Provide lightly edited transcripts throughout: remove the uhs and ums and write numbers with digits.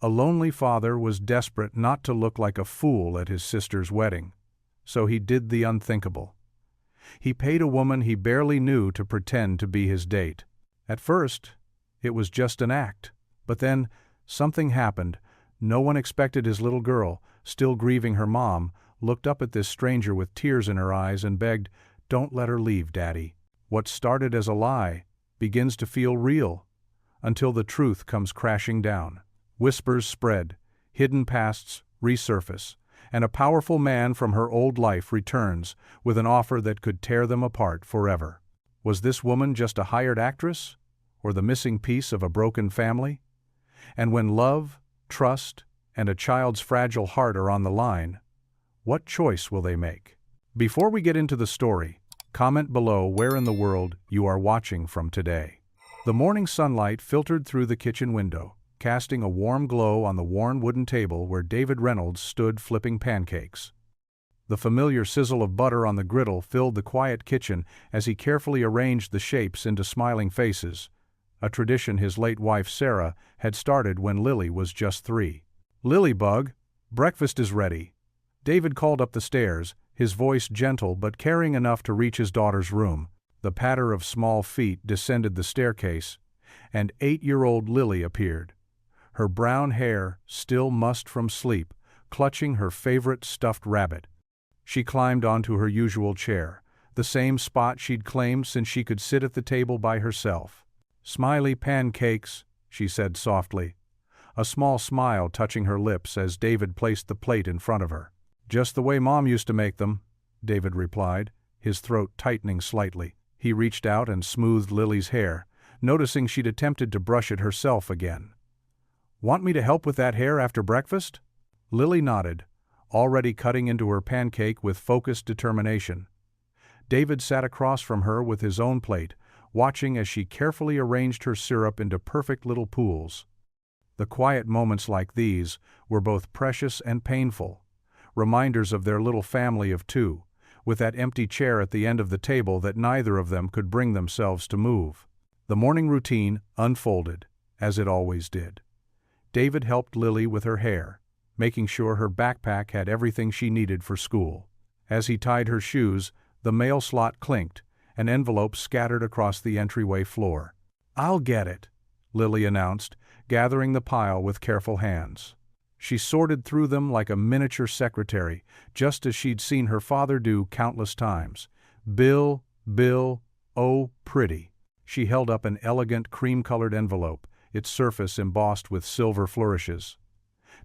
A lonely father was desperate not to look like a fool at his sister's wedding, so he did the unthinkable. He paid a woman he barely knew to pretend to be his date. At first, it was just an act, but then something happened. No one expected his little girl, still grieving her mom, looked up at this stranger with tears in her eyes and begged, "Don't let her leave, Daddy." What started as a lie begins to feel real, until the truth comes crashing down. Whispers spread, hidden pasts resurface, and a powerful man from her old life returns with an offer that could tear them apart forever. Was this woman just a hired actress, or the missing piece of a broken family? And when love, trust, and a child's fragile heart are on the line, what choice will they make? Before we get into the story, comment below where in the world you are watching from today. The morning sunlight filtered through the kitchen window, casting a warm glow on the worn wooden table where David Reynolds stood flipping pancakes. The familiar sizzle of butter on the griddle filled the quiet kitchen as he carefully arranged the shapes into smiling faces, a tradition his late wife Sarah had started when Lily was just 3. "Lilybug, breakfast is ready." David called up the stairs, his voice gentle but caring enough to reach his daughter's room. The patter of small feet descended the staircase, and 8-year-old Lily appeared, her brown hair still mussed from sleep, clutching her favorite stuffed rabbit. She climbed onto her usual chair, the same spot she'd claimed since she could sit at the table by herself. "Smiley pancakes," she said softly, a small smile touching her lips as David placed the plate in front of her. "Just the way Mom used to make them," David replied, his throat tightening slightly. He reached out and smoothed Lily's hair, noticing she'd attempted to brush it herself again. "Want me to help with that hair after breakfast?" Lily nodded, already cutting into her pancake with focused determination. David sat across from her with his own plate, watching as she carefully arranged her syrup into perfect little pools. The quiet moments like these were both precious and painful, reminders of their little family of 2, with that empty chair at the end of the table that neither of them could bring themselves to move. The morning routine unfolded, as it always did. David helped Lily with her hair, making sure her backpack had everything she needed for school. As he tied her shoes, the mail slot clinked, and envelopes scattered across the entryway floor. "I'll get it," Lily announced, gathering the pile with careful hands. She sorted through them like a miniature secretary, just as she'd seen her father do countless times. "Bill, oh, pretty." She held up an elegant cream-colored envelope, its surface embossed with silver flourishes.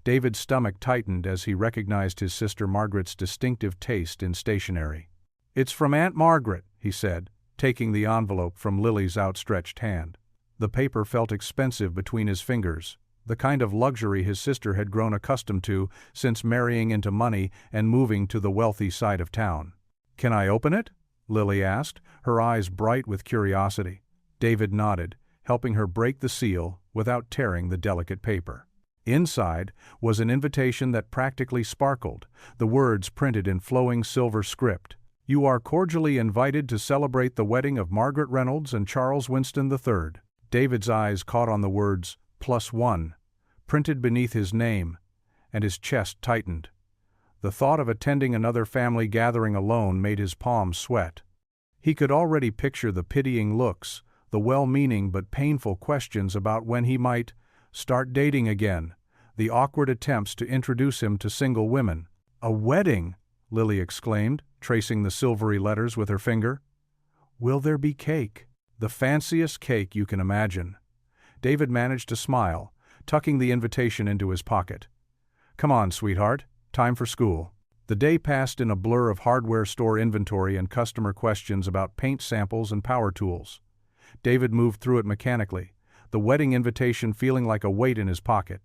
David's stomach tightened as he recognized his sister Margaret's distinctive taste in stationery. "It's from Aunt Margaret," he said, taking the envelope from Lily's outstretched hand. The paper felt expensive between his fingers, the kind of luxury his sister had grown accustomed to since marrying into money and moving to the wealthy side of town. "Can I open it?" Lily asked, her eyes bright with curiosity. David nodded, helping her break the seal without tearing the delicate paper. Inside was an invitation that practically sparkled, the words printed in flowing silver script. "You are cordially invited to celebrate the wedding of Margaret Reynolds and Charles Winston III." David's eyes caught on the words, +1, printed beneath his name, and his chest tightened. The thought of attending another family gathering alone made his palms sweat. He could already picture the pitying looks, the well-meaning but painful questions about when he might start dating again, the awkward attempts to introduce him to single women. "A wedding!" Lily exclaimed, tracing the silvery letters with her finger. "Will there be cake?" "The fanciest cake you can imagine." David managed to smile, tucking the invitation into his pocket. "Come on, sweetheart, time for school." The day passed in a blur of hardware store inventory and customer questions about paint samples and power tools. David moved through it mechanically, the wedding invitation feeling like a weight in his pocket.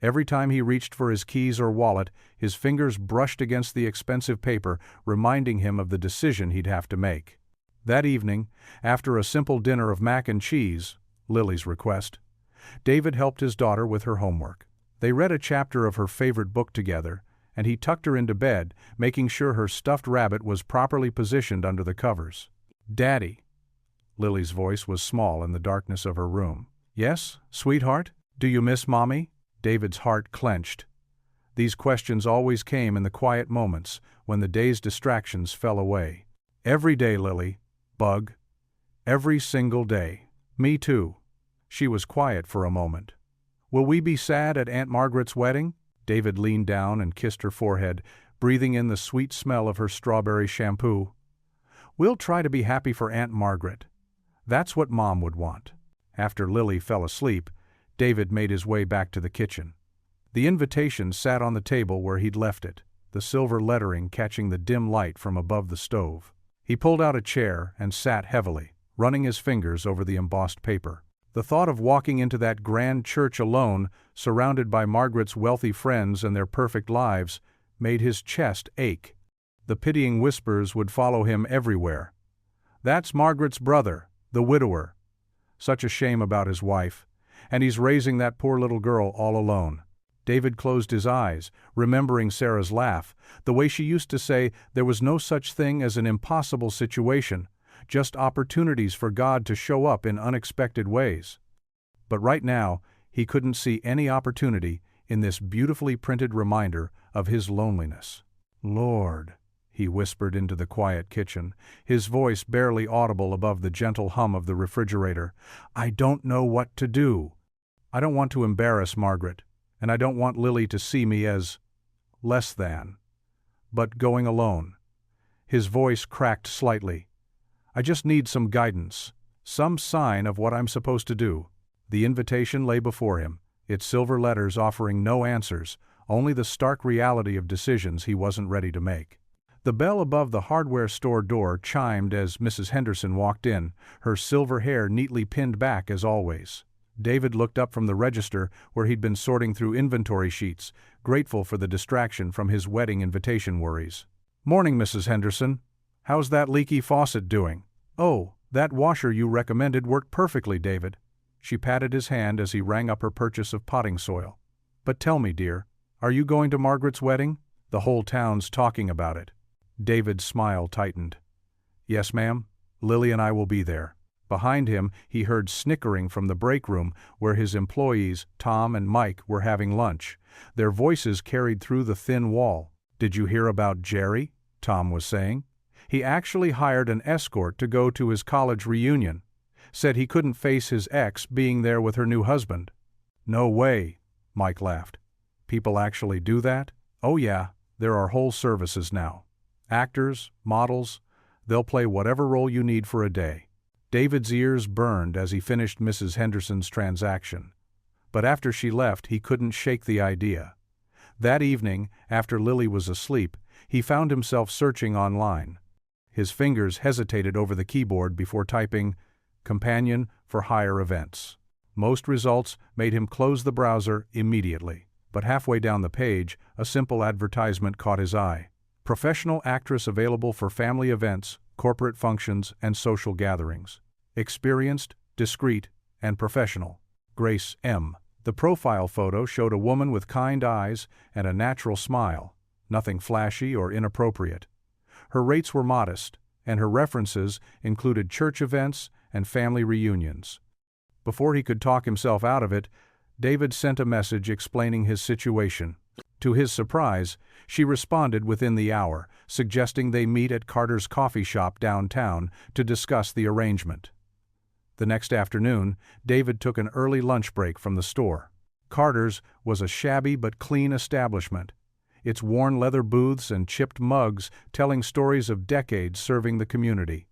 Every time he reached for his keys or wallet, his fingers brushed against the expensive paper, reminding him of the decision he'd have to make. That evening, after a simple dinner of mac and cheese, Lily's request, David helped his daughter with her homework. They read a chapter of her favorite book together, and he tucked her into bed, making sure her stuffed rabbit was properly positioned under the covers. "Daddy." Lily's voice was small in the darkness of her room. "Yes, sweetheart? Do you miss Mommy?" David's heart clenched. These questions always came in the quiet moments when the day's distractions fell away. Every day, Lily. Bug. Every single day. Me too. She was quiet for a moment. Will we be sad at Aunt Margaret's wedding? David leaned down and kissed her forehead, breathing in the sweet smell of her strawberry shampoo. We'll try to be happy for Aunt Margaret. That's what Mom would want. After Lily fell asleep, David made his way back to the kitchen. The invitation sat on the table where he'd left it, the silver lettering catching the dim light from above the stove. He pulled out a chair and sat heavily, running his fingers over the embossed paper. The thought of walking into that grand church alone, surrounded by Margaret's wealthy friends and their perfect lives, made his chest ache. The pitying whispers would follow him everywhere. That's Margaret's brother, the widower. Such a shame about his wife, and he's raising that poor little girl all alone. David closed his eyes, remembering Sarah's laugh, the way she used to say there was no such thing as an impossible situation, just opportunities for God to show up in unexpected ways. But right now, he couldn't see any opportunity in this beautifully printed reminder of his loneliness. Lord, he whispered into the quiet kitchen, his voice barely audible above the gentle hum of the refrigerator. I don't know what to do. I don't want to embarrass Margaret, and I don't want Lily to see me as less than. But going alone. His voice cracked slightly. I just need some guidance, some sign of what I'm supposed to do. The invitation lay before him, its silver letters offering no answers, only the stark reality of decisions he wasn't ready to make. The bell above the hardware store door chimed as Mrs. Henderson walked in, her silver hair neatly pinned back as always. David looked up from the register where he'd been sorting through inventory sheets, grateful for the distraction from his wedding invitation worries. Morning, Mrs. Henderson. How's that leaky faucet doing? Oh, that washer you recommended worked perfectly, David. She patted his hand as he rang up her purchase of potting soil. But tell me, dear, are you going to Margaret's wedding? The whole town's talking about it. David's smile tightened. Yes, ma'am. Lily and I will be there. Behind him, he heard snickering from the break room where his employees, Tom and Mike, were having lunch. Their voices carried through the thin wall. Did you hear about Jerry? Tom was saying. He actually hired an escort to go to his college reunion. Said he couldn't face his ex being there with her new husband. No way, Mike laughed. People actually do that? Oh yeah, there are whole services now. Actors, models, they'll play whatever role you need for a day. David's ears burned as he finished Mrs. Henderson's transaction. But after she left, he couldn't shake the idea. That evening, after Lily was asleep, he found himself searching online. His fingers hesitated over the keyboard before typing, Companion for hire events. Most results made him close the browser immediately. But halfway down the page, a simple advertisement caught his eye. Professional actress available for family events, corporate functions, and social gatherings. Experienced, discreet, and professional. Grace M. The profile photo showed a woman with kind eyes and a natural smile, nothing flashy or inappropriate. Her rates were modest, and her references included church events and family reunions. Before he could talk himself out of it, David sent a message explaining his situation. To his surprise, she responded within the hour, suggesting they meet at Carter's coffee shop downtown to discuss the arrangement. The next afternoon, David took an early lunch break from the store. Carter's was a shabby but clean establishment, its worn leather booths and chipped mugs telling stories of decades serving the community.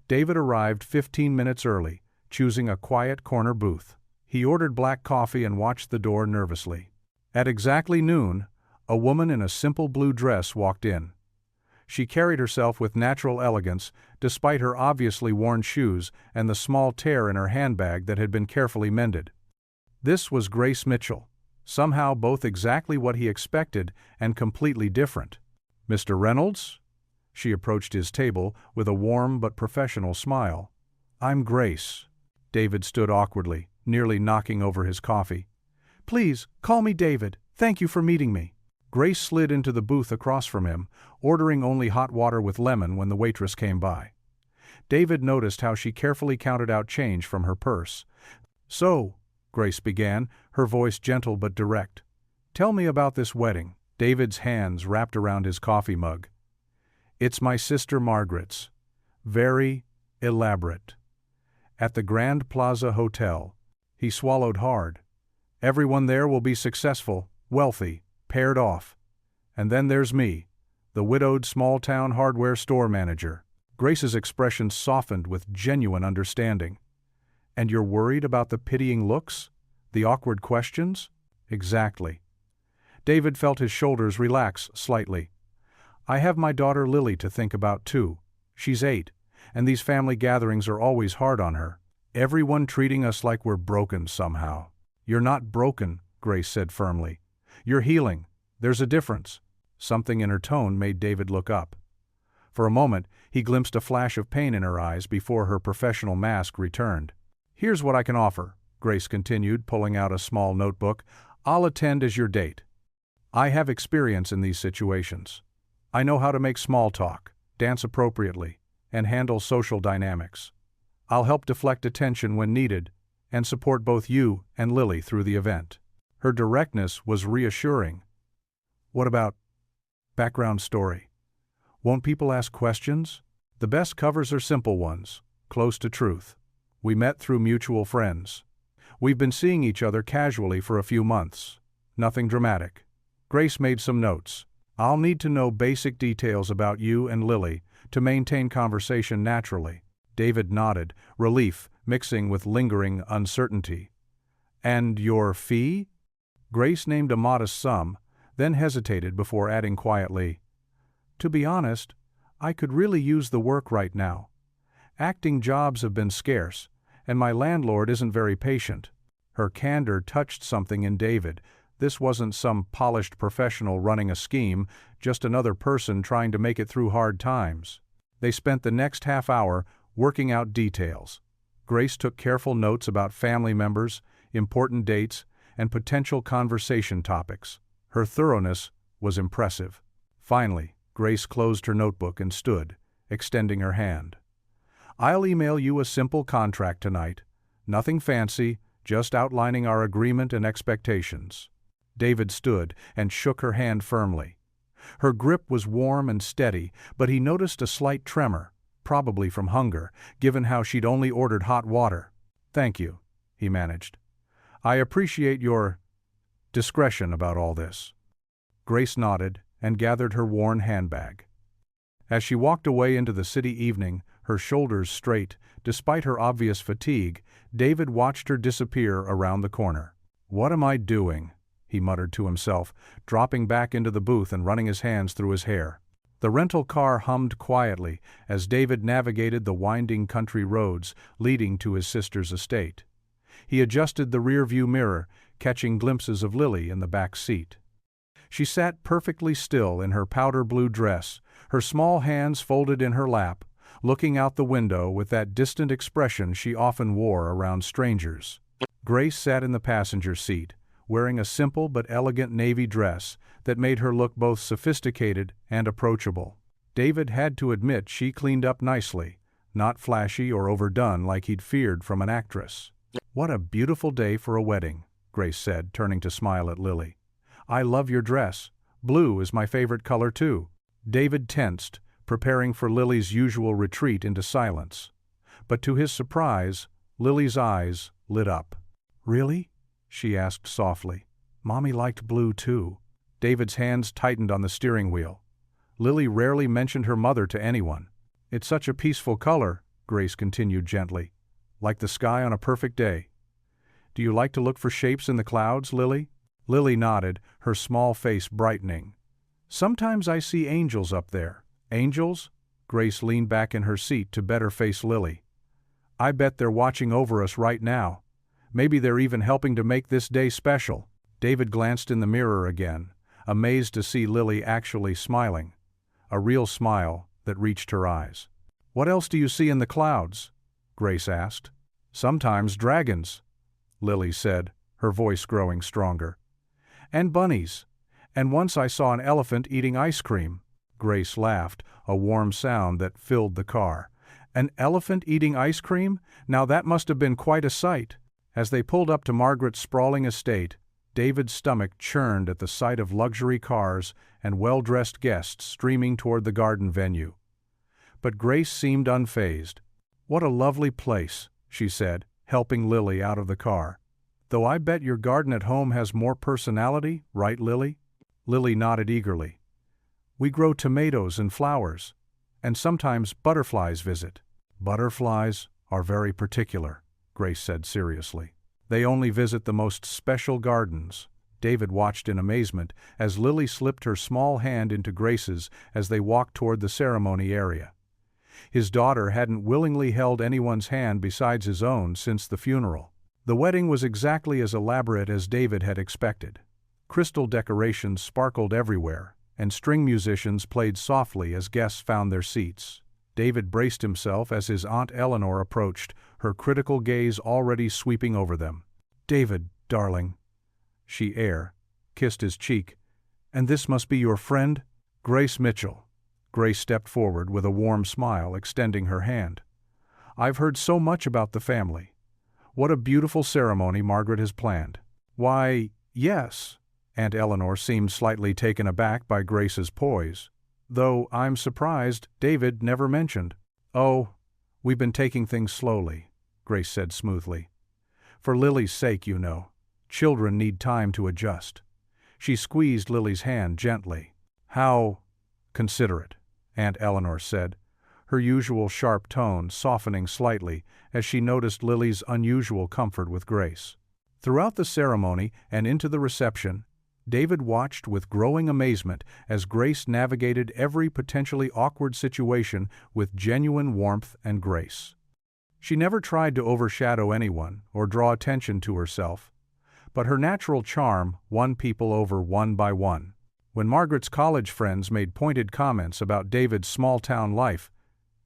David arrived 15 minutes early, choosing a quiet corner booth. He ordered black coffee and watched the door nervously. At exactly noon, a woman in a simple blue dress walked in. She carried herself with natural elegance, despite her obviously worn shoes and the small tear in her handbag that had been carefully mended. This was Grace Mitchell, somehow both exactly what he expected and completely different. Mr. Reynolds? She approached his table with a warm but professional smile. I'm Grace. David stood awkwardly, nearly knocking over his coffee. Please, call me David. Thank you for meeting me. Grace slid into the booth across from him, ordering only hot water with lemon when the waitress came by. David noticed how she carefully counted out change from her purse. So, Grace began, her voice gentle but direct. "Tell me about this wedding." David's hands wrapped around his coffee mug. "It's my sister Margaret's. Very elaborate. At the Grand Plaza Hotel." He swallowed hard. "Everyone there will be successful, wealthy, paired off. And then there's me, the widowed small-town hardware store manager." Grace's expression softened with genuine understanding. "And you're worried about the pitying looks? The awkward questions?" "Exactly." David felt his shoulders relax slightly. "I have my daughter Lily to think about too. She's 8, and these family gatherings are always hard on her. Everyone treating us like we're broken somehow." "You're not broken," Grace said firmly. "You're healing. There's a difference." Something in her tone made David look up. For a moment, he glimpsed a flash of pain in her eyes before her professional mask returned. "Here's what I can offer," Grace continued, pulling out a small notebook. "I'll attend as your date. I have experience in these situations. I know how to make small talk, dance appropriately, and handle social dynamics. I'll help deflect attention when needed, and support both you and Lily through the event." Her directness was reassuring. "What about background story? Won't people ask questions?" "The best covers are simple ones, close to truth. We met through mutual friends. We've been seeing each other casually for a few months. Nothing dramatic." Grace made some notes. "I'll need to know basic details about you and Lily to maintain conversation naturally." David nodded, relief mixing with lingering uncertainty. "And your fee?" Grace named a modest sum, then hesitated before adding quietly, "To be honest, I could really use the work right now. Acting jobs have been scarce, and my landlord isn't very patient." Her candor touched something in David. This wasn't some polished professional running a scheme, just another person trying to make it through hard times. They spent the next half hour working out details. Grace took careful notes about family members, important dates, and potential conversation topics. Her thoroughness was impressive. Finally, Grace closed her notebook and stood, extending her hand. "I'll email you a simple contract tonight. Nothing fancy, just outlining our agreement and expectations." David stood and shook her hand firmly. Her grip was warm and steady, but he noticed a slight tremor, probably from hunger, given how she'd only ordered hot water. "Thank you," he managed. "I appreciate your discretion about all this." Grace nodded and gathered her worn handbag. As she walked away into the city evening, her shoulders straight, despite her obvious fatigue, David watched her disappear around the corner. "What am I doing?" he muttered to himself, dropping back into the booth and running his hands through his hair. The rental car hummed quietly as David navigated the winding country roads leading to his sister's estate. He adjusted the rear-view mirror, catching glimpses of Lily in the back seat. She sat perfectly still in her powder blue dress, her small hands folded in her lap, looking out the window with that distant expression she often wore around strangers. Grace sat in the passenger seat, wearing a simple but elegant navy dress that made her look both sophisticated and approachable. David had to admit she cleaned up nicely, not flashy or overdone like he'd feared from an actress. "What a beautiful day for a wedding," Grace said, turning to smile at Lily. "I love your dress. Blue is my favorite color too." David tensed, preparing for Lily's usual retreat into silence. But to his surprise, Lily's eyes lit up. "Really?" she asked softly. "Mommy liked blue too." David's hands tightened on the steering wheel. Lily rarely mentioned her mother to anyone. "It's such a peaceful color," Grace continued gently, "like the sky on a perfect day. Do you like to look for shapes in the clouds, Lily?" Lily nodded, her small face brightening. "Sometimes I see angels up there." "Angels?" Grace leaned back in her seat to better face Lily. "I bet they're watching over us right now. Maybe they're even helping to make this day special." David glanced in the mirror again, amazed to see Lily actually smiling. A real smile that reached her eyes. "What else do you see in the clouds?" Grace asked. "Sometimes dragons," Lily said, her voice growing stronger. "And bunnies. And once I saw an elephant eating ice cream." Grace laughed, a warm sound that filled the car. "An elephant eating ice cream? Now that must have been quite a sight." As they pulled up to Margaret's sprawling estate, David's stomach churned at the sight of luxury cars and well-dressed guests streaming toward the garden venue. But Grace seemed unfazed. "What a lovely place," she said, helping Lily out of the car. "Though I bet your garden at home has more personality, right, Lily?" Lily nodded eagerly. "We grow tomatoes and flowers, and sometimes butterflies visit." "Butterflies are very particular," Grace said seriously. "They only visit the most special gardens." David watched in amazement as Lily slipped her small hand into Grace's as they walked toward the ceremony area. His daughter hadn't willingly held anyone's hand besides his own since the funeral. The wedding was exactly as elaborate as David had expected. Crystal decorations sparkled everywhere, and string musicians played softly as guests found their seats. David braced himself as his Aunt Eleanor approached, her critical gaze already sweeping over them. "David, darling," she kissed his cheek. "And this must be your friend?" "Grace Mitchell." Grace stepped forward with a warm smile, extending her hand. "I've heard so much about the family. What a beautiful ceremony Margaret has planned." "Why, yes." Aunt Eleanor seemed slightly taken aback by Grace's poise. "Though I'm surprised David never mentioned." "Oh, we've been taking things slowly," Grace said smoothly. "For Lily's sake, you know. Children need time to adjust." She squeezed Lily's hand gently. "How considerate," Aunt Eleanor said, her usual sharp tone softening slightly as she noticed Lily's unusual comfort with Grace. Throughout the ceremony and into the reception, David watched with growing amazement as Grace navigated every potentially awkward situation with genuine warmth and grace. She never tried to overshadow anyone or draw attention to herself, but her natural charm won people over one by one. When Margaret's college friends made pointed comments about David's small-town life,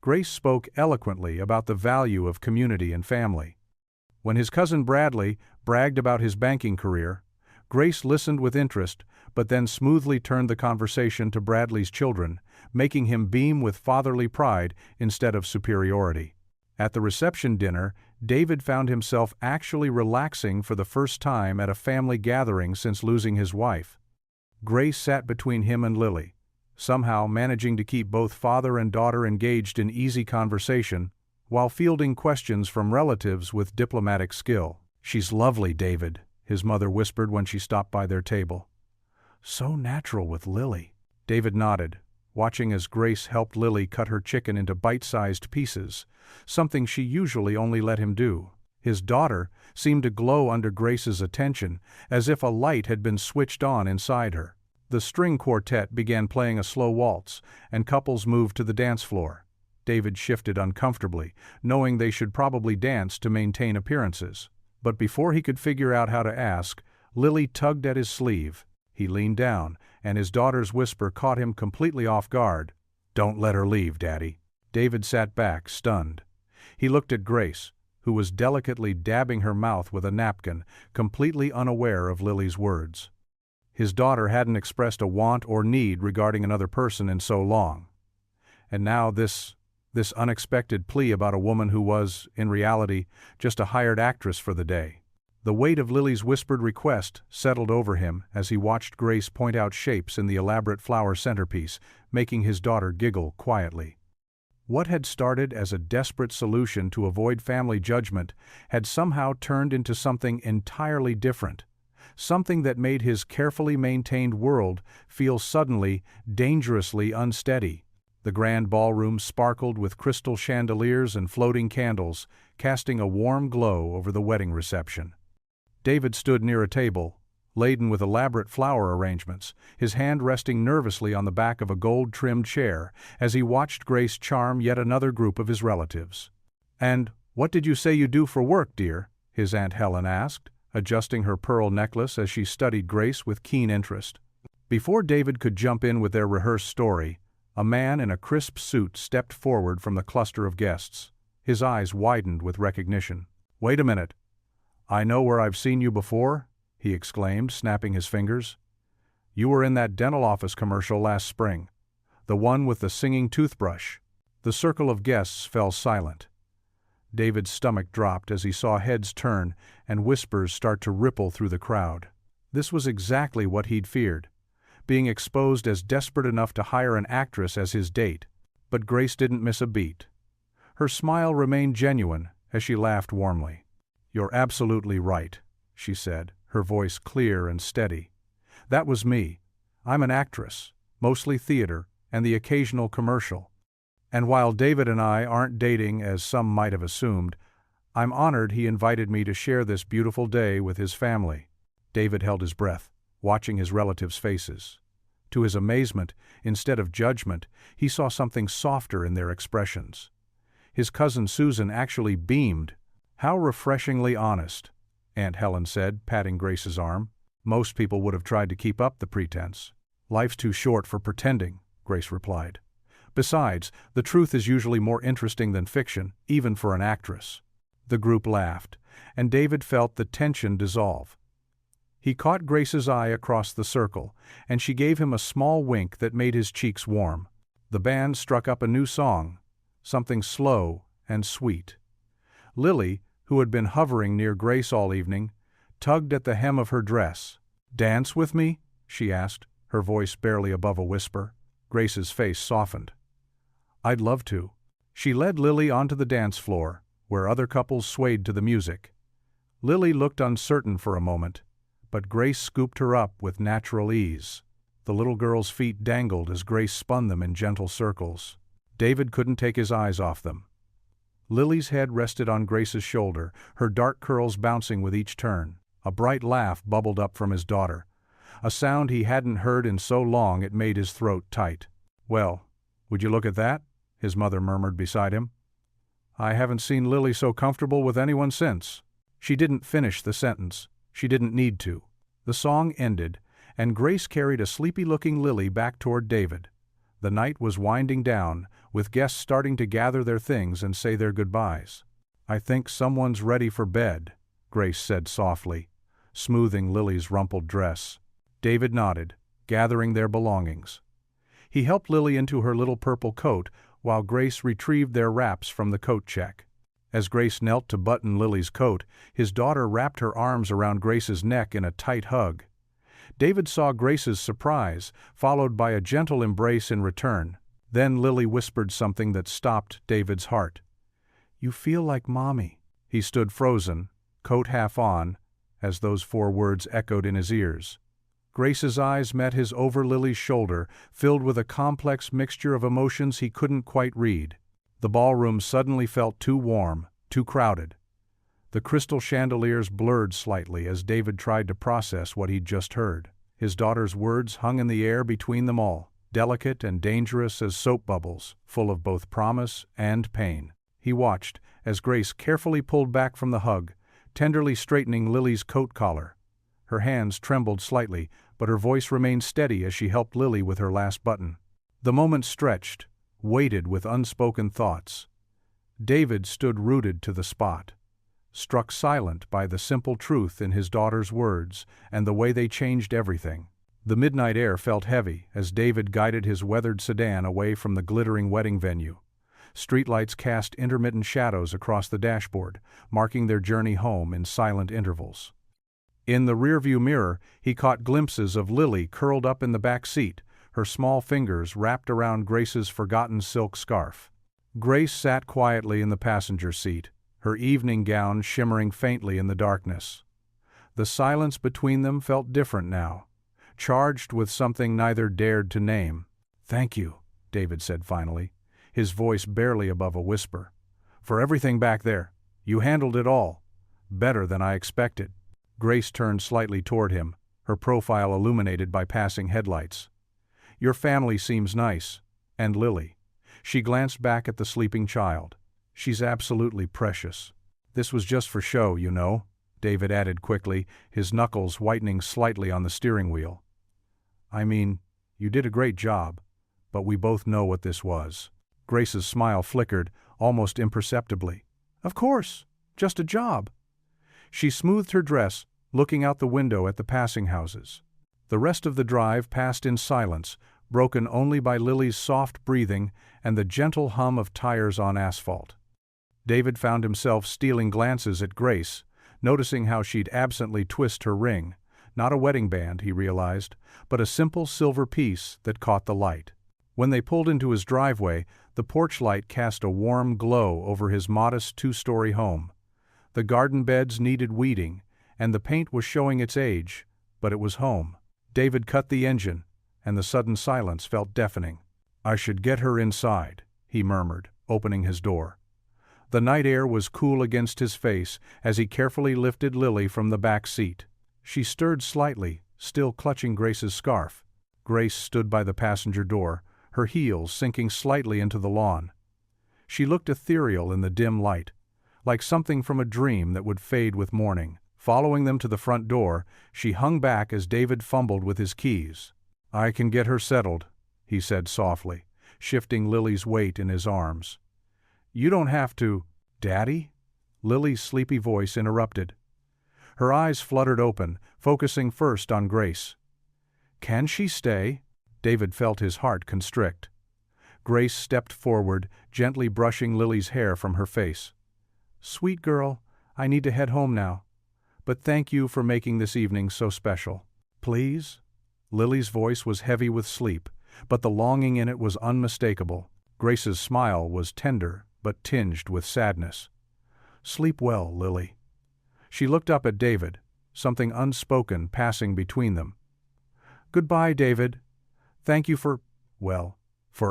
Grace spoke eloquently about the value of community and family. When his cousin Bradley bragged about his banking career, Grace listened with interest, but then smoothly turned the conversation to Bradley's children, making him beam with fatherly pride instead of superiority. At the reception dinner, David found himself actually relaxing for the first time at a family gathering since losing his wife. Grace sat between him and Lily, somehow managing to keep both father and daughter engaged in easy conversation, while fielding questions from relatives with diplomatic skill. "She's lovely, David," his mother whispered when she stopped by their table. "So natural with Lily." David nodded, watching as Grace helped Lily cut her chicken into bite-sized pieces, something she usually only let him do. His daughter seemed to glow under Grace's attention, as if a light had been switched on inside her. The string quartet began playing a slow waltz, and couples moved to the dance floor. David shifted uncomfortably, knowing they should probably dance to maintain appearances. But before he could figure out how to ask, Lily tugged at his sleeve. He leaned down, and his daughter's whisper caught him completely off guard. "Don't let her leave, Daddy." David sat back, stunned. He looked at Grace, who was delicately dabbing her mouth with a napkin, completely unaware of Lily's words. His daughter hadn't expressed a want or need regarding another person in so long. And now this unexpected plea about a woman who was, in reality, just a hired actress for the day. The weight of Lily's whispered request settled over him as he watched Grace point out shapes in the elaborate flower centerpiece, making his daughter giggle quietly. What had started as a desperate solution to avoid family judgment had somehow turned into something entirely different, something that made his carefully maintained world feel suddenly, dangerously unsteady. The grand ballroom sparkled with crystal chandeliers and floating candles, casting a warm glow over the wedding reception. David stood near a table, laden with elaborate flower arrangements, his hand resting nervously on the back of a gold-trimmed chair as he watched Grace charm yet another group of his relatives. "And what did you say you do for work, dear?" his Aunt Helen asked, adjusting her pearl necklace as she studied Grace with keen interest. Before David could jump in with their rehearsed story, a man in a crisp suit stepped forward from the cluster of guests. His eyes widened with recognition. "Wait a minute. I know where I've seen you before," he exclaimed, snapping his fingers. "You were in that dental office commercial last spring, the one with the singing toothbrush." The circle of guests fell silent. David's stomach dropped as he saw heads turn and whispers start to ripple through the crowd. This was exactly what he'd feared, being exposed as desperate enough to hire an actress as his date. But Grace didn't miss a beat. Her smile remained genuine as she laughed warmly. "You're absolutely right," she said, her voice clear and steady. "That was me. I'm an actress, mostly theater, and the occasional commercial. And while David and I aren't dating as some might have assumed, I'm honored he invited me to share this beautiful day with his family." David held his breath, watching his relatives' faces. To his amazement, instead of judgment, he saw something softer in their expressions. His cousin Susan actually beamed. "How refreshingly honest," Aunt Helen said, patting Grace's arm. "Most people would have tried to keep up the pretense." "Life's too short for pretending," Grace replied. "Besides, the truth is usually more interesting than fiction, even for an actress." The group laughed, and David felt the tension dissolve. He caught Grace's eye across the circle, and she gave him a small wink that made his cheeks warm. The band struck up a new song, something slow and sweet. Lily, who had been hovering near Grace all evening, tugged at the hem of her dress. "Dance with me?" she asked, her voice barely above a whisper. Grace's face softened. "I'd love to." She led Lily onto the dance floor, where other couples swayed to the music. Lily looked uncertain for a moment, but Grace scooped her up with natural ease. The little girl's feet dangled as Grace spun them in gentle circles. David couldn't take his eyes off them. Lily's head rested on Grace's shoulder, her dark curls bouncing with each turn. A bright laugh bubbled up from his daughter, a sound he hadn't heard in so long it made his throat tight. "Well, would you look at that?" his mother murmured beside him. "I haven't seen Lily so comfortable with anyone since." She didn't finish the sentence. She didn't need to. The song ended, and Grace carried a sleepy-looking Lily back toward David. The night was winding down, with guests starting to gather their things and say their goodbyes. "I think someone's ready for bed," Grace said softly, smoothing Lily's rumpled dress. David nodded, gathering their belongings. He helped Lily into her little purple coat, while Grace retrieved their wraps from the coat check. As Grace knelt to button Lily's coat, his daughter wrapped her arms around Grace's neck in a tight hug. David saw Grace's surprise, followed by a gentle embrace in return. Then Lily whispered something that stopped David's heart. "You feel like Mommy." He stood frozen, coat half on, as those 4 words echoed in his ears. Grace's eyes met his over Lily's shoulder, filled with a complex mixture of emotions he couldn't quite read. The ballroom suddenly felt too warm, too crowded. The crystal chandeliers blurred slightly as David tried to process what he'd just heard. His daughter's words hung in the air between them all, delicate and dangerous as soap bubbles, full of both promise and pain. He watched as Grace carefully pulled back from the hug, tenderly straightening Lily's coat collar. Her hands trembled slightly, but her voice remained steady as she helped Lily with her last button. The moment stretched, weighted with unspoken thoughts. David stood rooted to the spot, struck silent by the simple truth in his daughter's words and the way they changed everything. The midnight air felt heavy as David guided his weathered sedan away from the glittering wedding venue. Streetlights cast intermittent shadows across the dashboard, marking their journey home in silent intervals. In the rearview mirror, he caught glimpses of Lily curled up in the back seat, her small fingers wrapped around Grace's forgotten silk scarf. Grace sat quietly in the passenger seat, her evening gown shimmering faintly in the darkness. The silence between them felt different now, charged with something neither dared to name. "Thank you," David said finally, his voice barely above a whisper. "For everything back there. You handled it all. Better than I expected." Grace turned slightly toward him, her profile illuminated by passing headlights. "Your family seems nice. And Lily." She glanced back at the sleeping child. "She's absolutely precious." "This was just for show, you know," David added quickly, his knuckles whitening slightly on the steering wheel. "I mean, you did a great job, but we both know what this was." Grace's smile flickered, almost imperceptibly. "Of course, just a job." She smoothed her dress, looking out the window at the passing houses. The rest of the drive passed in silence, broken only by Lily's soft breathing and the gentle hum of tires on asphalt. David found himself stealing glances at Grace, noticing how she'd absently twist her ring. Not a wedding band, he realized, but a simple silver piece that caught the light. When they pulled into his driveway, the porch light cast a warm glow over his modest two-story home. The garden beds needed weeding, and the paint was showing its age, but it was home. David cut the engine, and the sudden silence felt deafening. "I should get her inside," he murmured, opening his door. The night air was cool against his face as he carefully lifted Lily from the back seat. She stirred slightly, still clutching Grace's scarf. Grace stood by the passenger door, her heels sinking slightly into the lawn. She looked ethereal in the dim light, like something from a dream that would fade with morning. Following them to the front door, she hung back as David fumbled with his keys. "I can get her settled," he said softly, shifting Lily's weight in his arms. "You don't have to, Daddy?" Lily's sleepy voice interrupted. Her eyes fluttered open, focusing first on Grace. "Can she stay?" David felt his heart constrict. Grace stepped forward, gently brushing Lily's hair from her face. "Sweet girl, I need to head home now. But thank you for making this evening so special." "Please?" Lily's voice was heavy with sleep, but the longing in it was unmistakable. Grace's smile was tender, but tinged with sadness. "Sleep well, Lily." She looked up at David, something unspoken passing between them. "Goodbye, David. Thank you for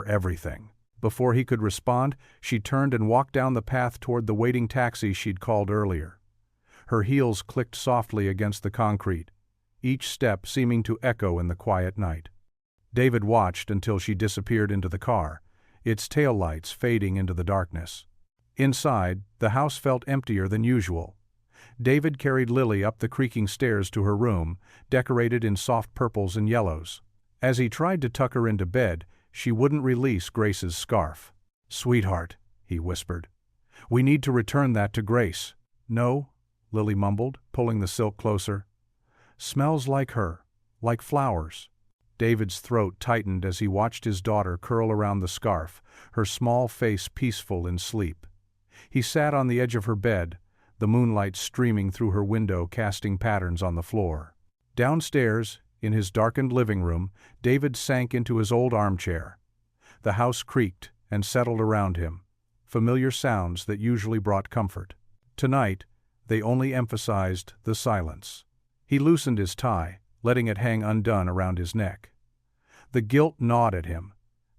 everything." Before he could respond, she turned and walked down the path toward the waiting taxi she'd called earlier. Her heels clicked softly against the concrete, each step seeming to echo in the quiet night. David watched until she disappeared into the car, its taillights fading into the darkness. Inside, the house felt emptier than usual. David carried Lily up the creaking stairs to her room, decorated in soft purples and yellows. As he tried to tuck her into bed, she wouldn't release Grace's scarf. "Sweetheart," he whispered, "we need to return that to Grace." "No," Lily mumbled, pulling the silk closer. "Smells like her, like flowers." David's throat tightened as he watched his daughter curl around the scarf, her small face peaceful in sleep. He sat on the edge of her bed, the moonlight streaming through her window casting patterns on the floor. Downstairs, in his darkened living room, David sank into his old armchair. The house creaked and settled around him, familiar sounds that usually brought comfort. Tonight, they only emphasized the silence. He loosened his tie, letting it hang undone around his neck. The guilt gnawed at him.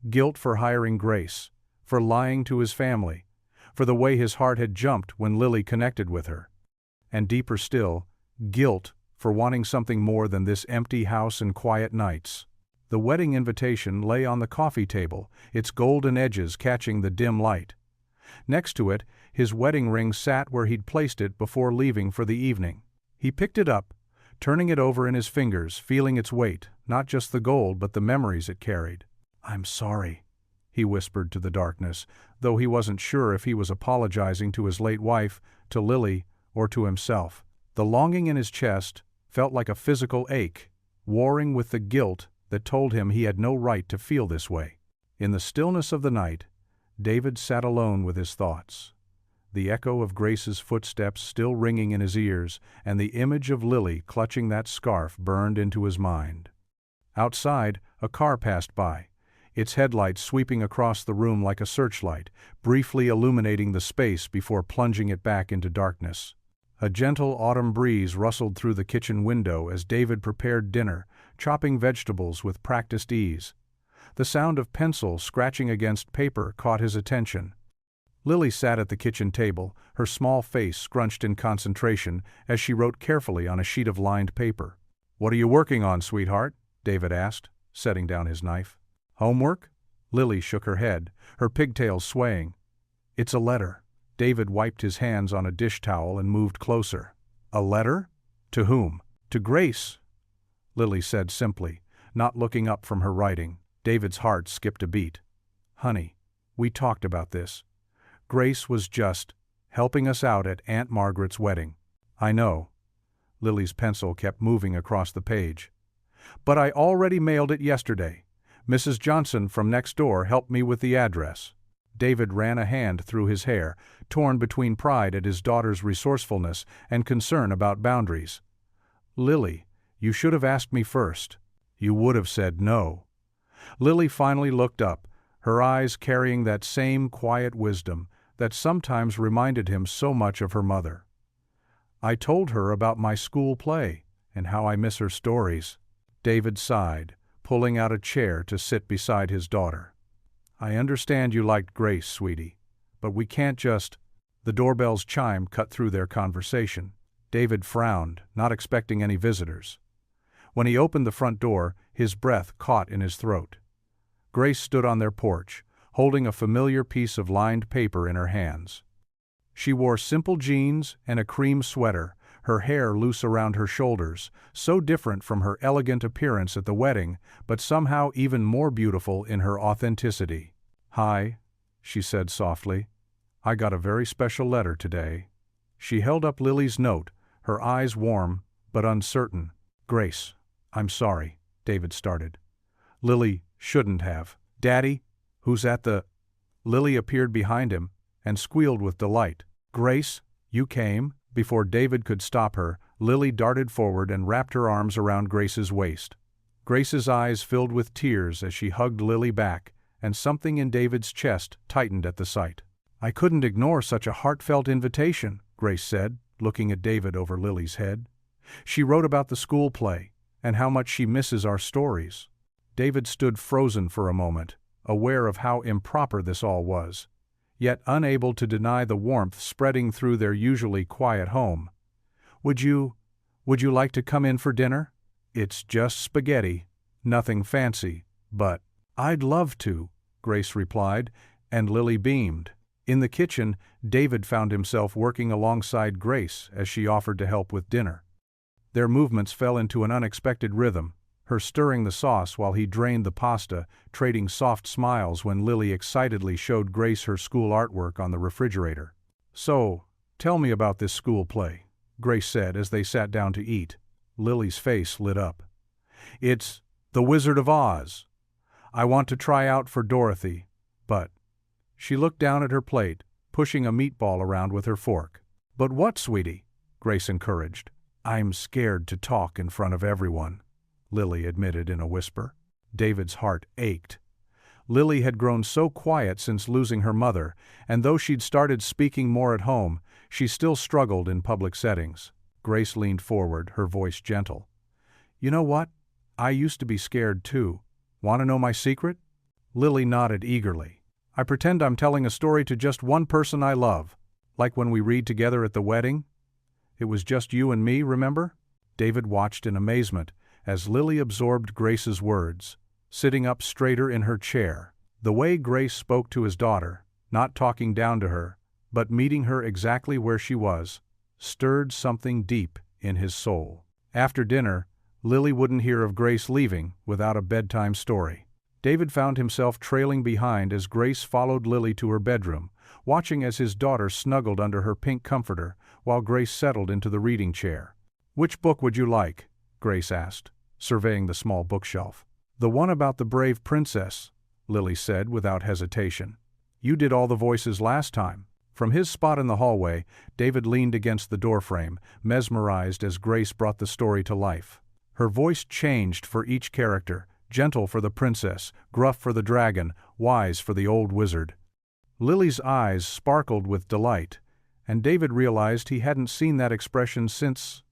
Guilt for hiring Grace, for lying to his family, for the way his heart had jumped when Lily connected with her. And deeper still, guilt for wanting something more than this empty house and quiet nights. The wedding invitation lay on the coffee table, its golden edges catching the dim light. Next to it, his wedding ring sat where he'd placed it before leaving for the evening. He picked it up, turning it over in his fingers, feeling its weight, not just the gold but the memories it carried. "I'm sorry," he whispered to the darkness, though he wasn't sure if he was apologizing to his late wife, to Lily, or to himself. The longing in his chest felt like a physical ache, warring with the guilt that told him he had no right to feel this way. In the stillness of the night, David sat alone with his thoughts. The echo of Grace's footsteps still ringing in his ears, and the image of Lily clutching that scarf burned into his mind. Outside, a car passed by, its headlights sweeping across the room like a searchlight, briefly illuminating the space before plunging it back into darkness. A gentle autumn breeze rustled through the kitchen window as David prepared dinner, chopping vegetables with practiced ease. The sound of pencil scratching against paper caught his attention. Lily sat at the kitchen table, her small face scrunched in concentration as she wrote carefully on a sheet of lined paper. "What are you working on, sweetheart?" David asked, setting down his knife. "Homework?" Lily shook her head, her pigtails swaying. "It's a letter." David wiped his hands on a dish towel and moved closer. "A letter? To whom?" "To Grace," Lily said simply, not looking up from her writing. David's heart skipped a beat. "Honey, we talked about this. Grace was just helping us out at Aunt Margaret's wedding." "I know." Lily's pencil kept moving across the page. "But I already mailed it yesterday. Mrs. Johnson from next door helped me with the address." David ran a hand through his hair, torn between pride at his daughter's resourcefulness and concern about boundaries. "Lily, you should have asked me first. You would have said no." Lily finally looked up, her eyes carrying that same quiet wisdom that sometimes reminded him so much of her mother. "I told her about my school play and how I miss her stories." David sighed, pulling out a chair to sit beside his daughter. "I understand you liked Grace, sweetie, but we can't just—" The doorbell's chime cut through their conversation. David frowned, not expecting any visitors. When he opened the front door, his breath caught in his throat. Grace stood on their porch, holding a familiar piece of lined paper in her hands. She wore simple jeans and a cream sweater, her hair loose around her shoulders, so different from her elegant appearance at the wedding, but somehow even more beautiful in her authenticity. "Hi," she said softly. "I got a very special letter today." She held up Lily's note, her eyes warm but uncertain. "Grace, I'm sorry," David started. "Lily shouldn't have." "Daddy, who's at the—" Lily appeared behind him and squealed with delight. "Grace, you came?" Before David could stop her, Lily darted forward and wrapped her arms around Grace's waist. Grace's eyes filled with tears as she hugged Lily back, and something in David's chest tightened at the sight. "I couldn't ignore such a heartfelt invitation," Grace said, looking at David over Lily's head. "She wrote about the school play, and how much she misses our stories." David stood frozen for a moment, aware of how improper this all was, yet unable to deny the warmth spreading through their usually quiet home. Would you like to come in for dinner? It's just spaghetti, nothing fancy, but—" "I'd love to," Grace replied, and Lily beamed. In the kitchen, David found himself working alongside Grace as she offered to help with dinner. Their movements fell into an unexpected rhythm, her stirring the sauce while he drained the pasta, trading soft smiles when Lily excitedly showed Grace her school artwork on the refrigerator. "So, tell me about this school play," Grace said as they sat down to eat. Lily's face lit up. "It's The Wizard of Oz. I want to try out for Dorothy, but—" She looked down at her plate, pushing a meatball around with her fork. "But what, sweetie?" Grace encouraged. "I'm scared to talk in front of everyone," Lily admitted in a whisper. David's heart ached. Lily had grown so quiet since losing her mother, and though she'd started speaking more at home, she still struggled in public settings. Grace leaned forward, her voice gentle. "You know what? I used to be scared too. Want to know my secret?" Lily nodded eagerly. "I pretend I'm telling a story to just one person I love, like when we read together at the wedding. It was just you and me, remember?" David watched in amazement as Lily absorbed Grace's words, sitting up straighter in her chair. The way Grace spoke to his daughter, not talking down to her, but meeting her exactly where she was, stirred something deep in his soul. After dinner, Lily wouldn't hear of Grace leaving without a bedtime story. David found himself trailing behind as Grace followed Lily to her bedroom, watching as his daughter snuggled under her pink comforter while Grace settled into the reading chair. "Which book would you like?" Grace asked, surveying the small bookshelf. "The one about the brave princess," Lily said without hesitation. "You did all the voices last time." From his spot in the hallway, David leaned against the doorframe, mesmerized as Grace brought the story to life. Her voice changed for each character, gentle for the princess, gruff for the dragon, wise for the old wizard. Lily's eyes sparkled with delight, and David realized he hadn't seen that expression since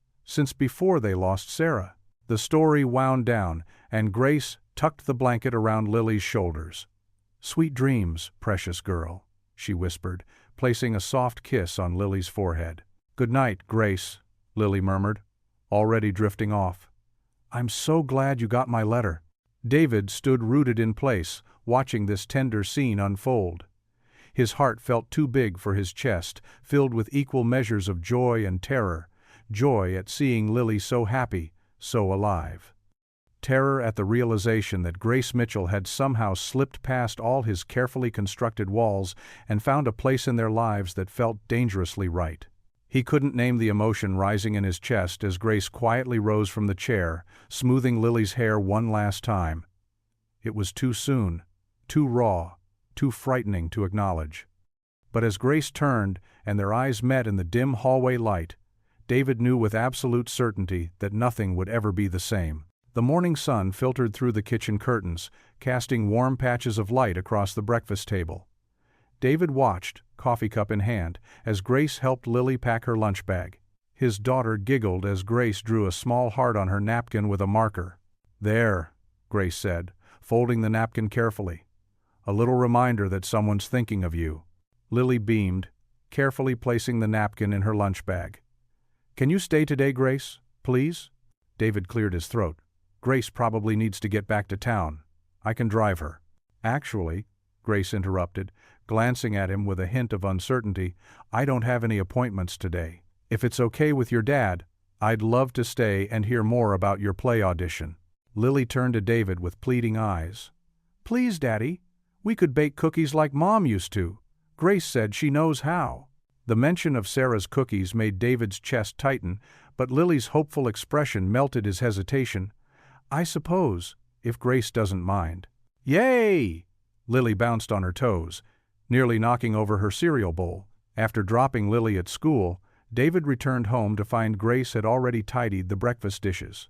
before they lost Sarah. The story wound down, and Grace tucked the blanket around Lily's shoulders. "Sweet dreams, precious girl," she whispered, placing a soft kiss on Lily's forehead. "Good night, Grace," Lily murmured, already drifting off. "I'm so glad you got my letter." David stood rooted in place, watching this tender scene unfold. His heart felt too big for his chest, filled with equal measures of joy and terror, joy at seeing Lily so happy, so alive. Terror at the realization that Grace Mitchell had somehow slipped past all his carefully constructed walls and found a place in their lives that felt dangerously right. He couldn't name the emotion rising in his chest as Grace quietly rose from the chair, smoothing Lily's hair one last time. It was too soon, too raw, too frightening to acknowledge. But as Grace turned and their eyes met in the dim hallway light, David knew with absolute certainty that nothing would ever be the same. The morning sun filtered through the kitchen curtains, casting warm patches of light across the breakfast table. David watched, coffee cup in hand, as Grace helped Lily pack her lunch bag. His daughter giggled as Grace drew a small heart on her napkin with a marker. "There," Grace said, folding the napkin carefully. "A little reminder that someone's thinking of you." Lily beamed, carefully placing the napkin in her lunch bag. "Can you stay today, Grace, please?" David cleared his throat. "Grace probably needs to get back to town. I can drive her." "Actually," Grace interrupted, glancing at him with a hint of uncertainty, "I don't have any appointments today. If it's okay with your dad, I'd love to stay and hear more about your play audition." Lily turned to David with pleading eyes. "Please, Daddy, we could bake cookies like Mom used to. Grace said she knows how." The mention of Sarah's cookies made David's chest tighten, but Lily's hopeful expression melted his hesitation. "I suppose, if Grace doesn't mind." "Yay!" Lily bounced on her toes, nearly knocking over her cereal bowl. After dropping Lily at school, David returned home to find Grace had already tidied the breakfast dishes.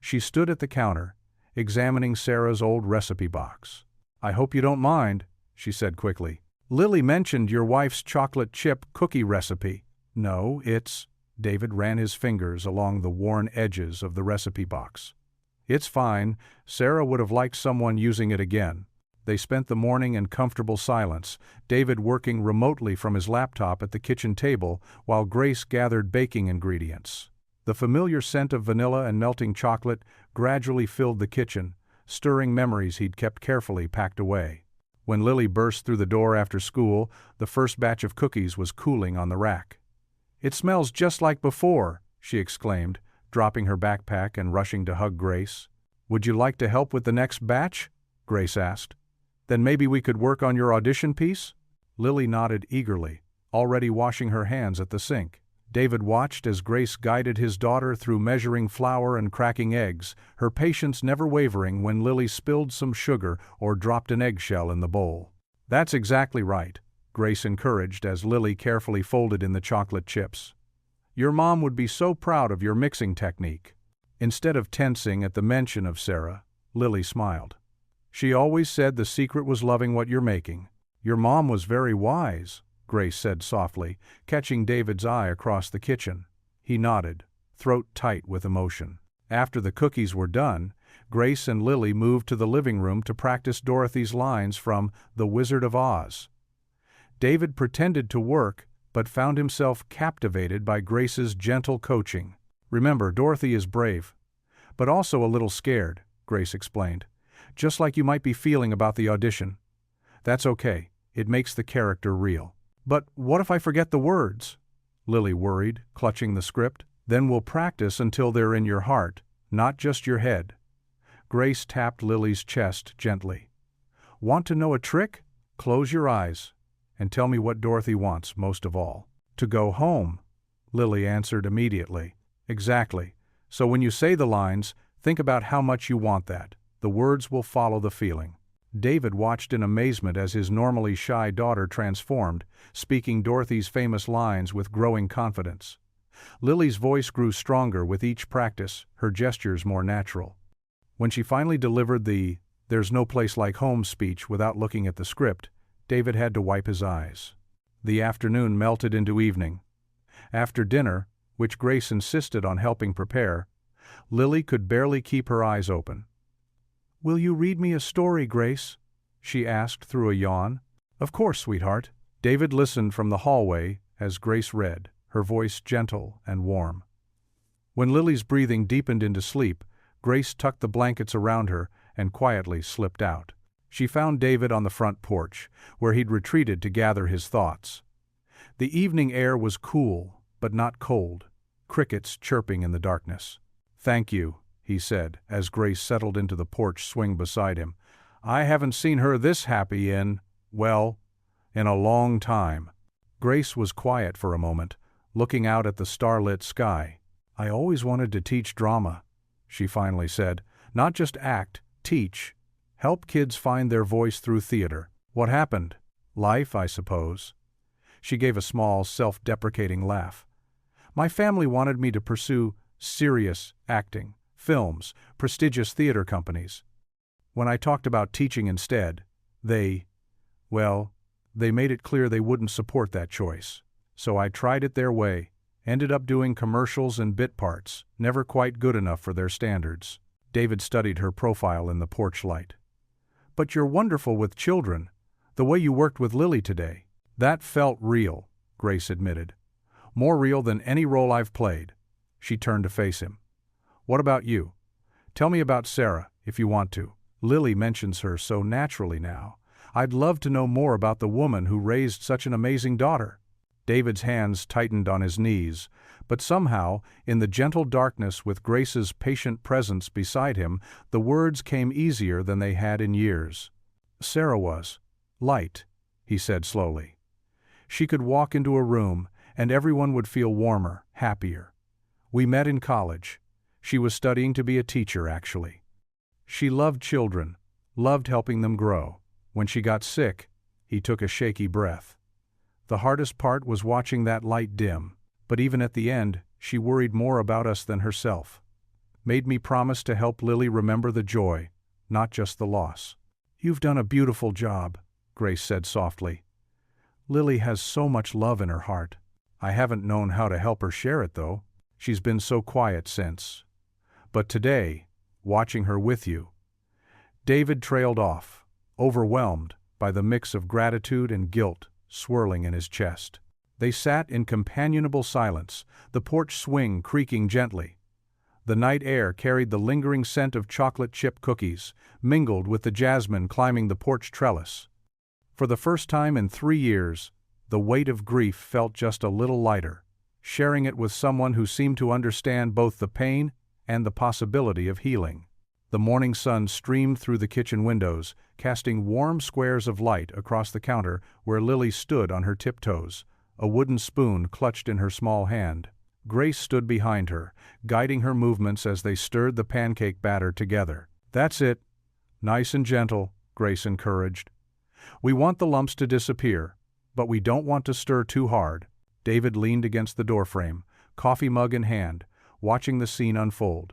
She stood at the counter, examining Sarah's old recipe box. "I hope you don't mind," she said quickly. "Lily mentioned your wife's chocolate chip cookie recipe." "No, it's—" David ran his fingers along the worn edges of the recipe box. "It's fine. Sarah would have liked someone using it again." They spent the morning in comfortable silence, David working remotely from his laptop at the kitchen table while Grace gathered baking ingredients. The familiar scent of vanilla and melting chocolate gradually filled the kitchen, stirring memories he'd kept carefully packed away. When Lily burst through the door after school, the first batch of cookies was cooling on the rack. "It smells just like before," she exclaimed, dropping her backpack and rushing to hug Grace. "Would you like to help with the next batch?" Grace asked. "Then maybe we could work on your audition piece?" Lily nodded eagerly, already washing her hands at the sink. David watched as Grace guided his daughter through measuring flour and cracking eggs, her patience never wavering when Lily spilled some sugar or dropped an eggshell in the bowl. "That's exactly right," Grace encouraged as Lily carefully folded in the chocolate chips. "Your mom would be so proud of your mixing technique." Instead of tensing at the mention of Sarah, Lily smiled. "She always said the secret was loving what you're making." "Your mom was very wise," Grace said softly, catching David's eye across the kitchen. He nodded, throat tight with emotion. After the cookies were done, Grace and Lily moved to the living room to practice Dorothy's lines from The Wizard of Oz. David pretended to work, but found himself captivated by Grace's gentle coaching. "Remember, Dorothy is brave, but also a little scared," Grace explained. "Just like you might be feeling about the audition. That's okay, it makes the character real." "But what if I forget the words?" Lily worried, clutching the script. "Then we'll practice until they're in your heart, not just your head." Grace tapped Lily's chest gently. "Want to know a trick? Close your eyes and tell me what Dorothy wants most of all." "To go home," Lily answered immediately. "Exactly. So when you say the lines, think about how much you want that. The words will follow the feeling." David watched in amazement as his normally shy daughter transformed, speaking Dorothy's famous lines with growing confidence. Lily's voice grew stronger with each practice, her gestures more natural. When she finally delivered the "There's no place like home" speech without looking at the script, David had to wipe his eyes. The afternoon melted into evening. After dinner, which Grace insisted on helping prepare, Lily could barely keep her eyes open. "Will you read me a story, Grace?" she asked through a yawn. "Of course, sweetheart." David listened from the hallway as Grace read, her voice gentle and warm. When Lily's breathing deepened into sleep, Grace tucked the blankets around her and quietly slipped out. She found David on the front porch, where he'd retreated to gather his thoughts. The evening air was cool, but not cold, crickets chirping in the darkness. "Thank you," he said, as Grace settled into the porch swing beside him. "I haven't seen her this happy in a long time." Grace was quiet for a moment, looking out at the starlit sky. "I always wanted to teach drama," she finally said. "Not just act, teach. Help kids find their voice through theater." What happened? Life, I suppose. She gave a small, self-deprecating laugh. My family wanted me to pursue serious acting, films, prestigious theater companies. When I talked about teaching instead, they made it clear they wouldn't support that choice. So I tried it their way, ended up doing commercials and bit parts, never quite good enough for their standards. David studied her profile in the porch light. But you're wonderful with children, the way you worked with Lily today. That felt real, Grace admitted. More real than any role I've played. She turned to face him. What about you? Tell me about Sarah, if you want to. Lily mentions her so naturally now. I'd love to know more about the woman who raised such an amazing daughter. David's hands tightened on his knees, but somehow, in the gentle darkness with Grace's patient presence beside him, the words came easier than they had in years. Sarah was light, he said slowly. She could walk into a room, and everyone would feel warmer, happier. We met in college. She was studying to be a teacher, actually. She loved children, loved helping them grow. When she got sick, he took a shaky breath. The hardest part was watching that light dim, but even at the end, she worried more about us than herself. Made me promise to help Lily remember the joy, not just the loss. You've done a beautiful job, Grace said softly. Lily has so much love in her heart. I haven't known how to help her share it, though. She's been so quiet since. But today, watching her with you. David trailed off, overwhelmed by the mix of gratitude and guilt swirling in his chest. They sat in companionable silence, the porch swing creaking gently. The night air carried the lingering scent of chocolate chip cookies, mingled with the jasmine climbing the porch trellis. For the first time in 3 years, the weight of grief felt just a little lighter, sharing it with someone who seemed to understand both the pain and the possibility of healing. The morning sun streamed through the kitchen windows, casting warm squares of light across the counter where Lily stood on her tiptoes, a wooden spoon clutched in her small hand. Grace stood behind her, guiding her movements as they stirred the pancake batter together. That's it. Nice and gentle, Grace encouraged. We want the lumps to disappear, but we don't want to stir too hard. David leaned against the doorframe, coffee mug in hand, watching the scene unfold.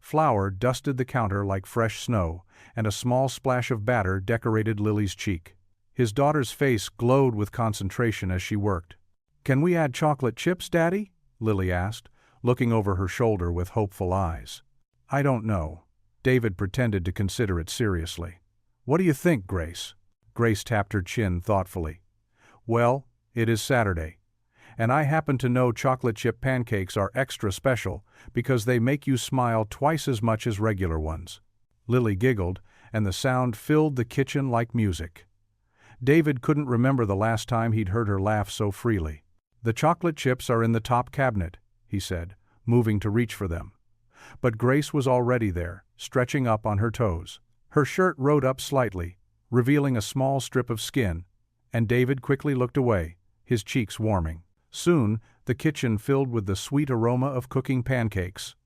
Flour dusted the counter like fresh snow, and a small splash of batter decorated Lily's cheek. His daughter's face glowed with concentration as she worked. Can we add chocolate chips, Daddy? Lily asked, looking over her shoulder with hopeful eyes. I don't know. David pretended to consider it seriously. What do you think, Grace? Grace tapped her chin thoughtfully. Well, it is Saturday. And I happen to know chocolate chip pancakes are extra special because they make you smile twice as much as regular ones. Lily giggled, and the sound filled the kitchen like music. David couldn't remember the last time he'd heard her laugh so freely. The chocolate chips are in the top cabinet, he said, moving to reach for them. But Grace was already there, stretching up on her toes. Her shirt rode up slightly, revealing a small strip of skin, and David quickly looked away, his cheeks warming. Soon, the kitchen filled with the sweet aroma of cooking pancakes.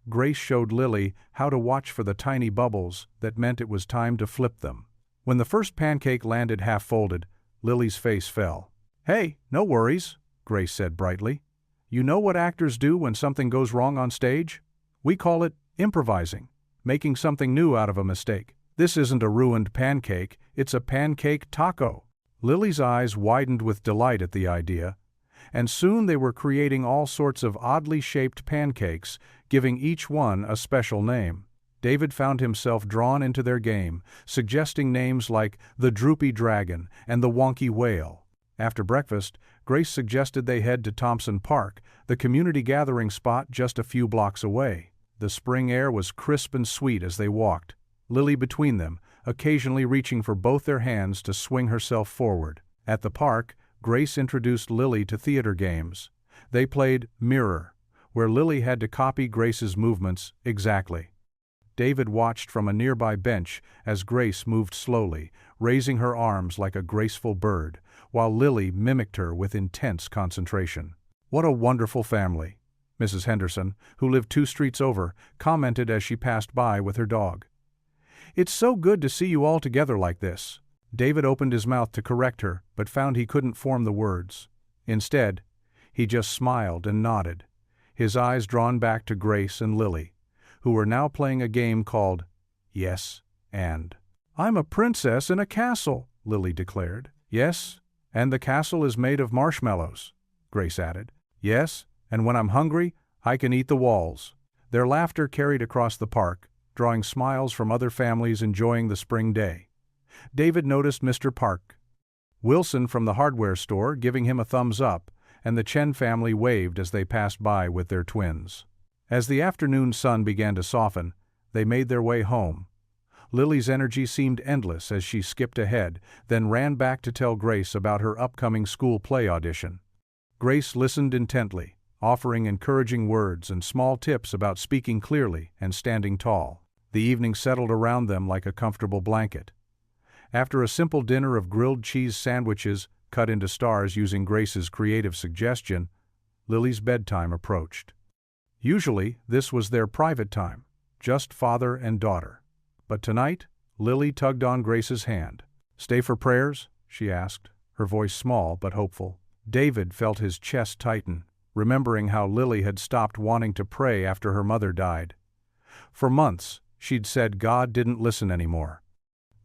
Grace showed Lily how to watch for the tiny bubbles that meant it was time to flip them. When the first pancake landed half-folded, Lily's face fell. Hey, no worries, Grace said brightly. You know what actors do when something goes wrong on stage? We call it improvising, making something new out of a mistake. This isn't a ruined pancake, it's a pancake taco. Lily's eyes widened with delight at the idea, and soon they were creating all sorts of oddly shaped pancakes, giving each one a special name. David found himself drawn into their game, suggesting names like the Droopy Dragon and the Wonky Whale. After breakfast, Grace suggested they head to Thompson Park, the community gathering spot just a few blocks away. The spring air was crisp and sweet as they walked, Lily between them, occasionally reaching for both their hands to swing herself forward. At the park, Grace introduced Lily to theater games. They played Mirror, where Lily had to copy Grace's movements exactly. David watched from a nearby bench as Grace moved slowly, raising her arms like a graceful bird, while Lily mimicked her with intense concentration. What a wonderful family, Mrs. Henderson, who lived 2 streets over, commented as she passed by with her dog. It's so good to see you all together like this. David opened his mouth to correct her, but found he couldn't form the words. Instead, he just smiled and nodded, his eyes drawn back to Grace and Lily, who were now playing a game called Yes and. "I'm a princess in a castle," Lily declared. "Yes, and the castle is made of marshmallows," Grace added. "Yes, and when I'm hungry, I can eat the walls." Their laughter carried across the park, drawing smiles from other families enjoying the spring day. David noticed Mr. Park Wilson from the hardware store giving him a thumbs up, and the Chen family waved as they passed by with their twins. As the afternoon sun began to soften, they made their way home. Lily's energy seemed endless as she skipped ahead, then ran back to tell Grace about her upcoming school play audition. Grace listened intently, offering encouraging words and small tips about speaking clearly and standing tall. The evening settled around them like a comfortable blanket. After a simple dinner of grilled cheese sandwiches cut into stars using Grace's creative suggestion, Lily's bedtime approached. Usually, this was their private time, just father and daughter. But tonight, Lily tugged on Grace's hand. "Stay for prayers?" she asked, her voice small but hopeful. David felt his chest tighten, remembering how Lily had stopped wanting to pray after her mother died. For months, she'd said God didn't listen anymore.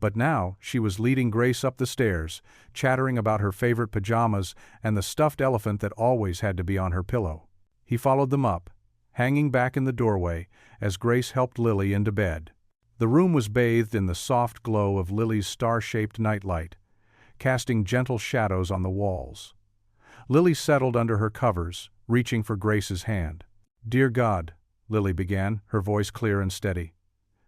But now, she was leading Grace up the stairs, chattering about her favorite pajamas and the stuffed elephant that always had to be on her pillow. He followed them up, hanging back in the doorway, as Grace helped Lily into bed. The room was bathed in the soft glow of Lily's star-shaped nightlight, casting gentle shadows on the walls. Lily settled under her covers, reaching for Grace's hand. "Dear God," Lily began, her voice clear and steady.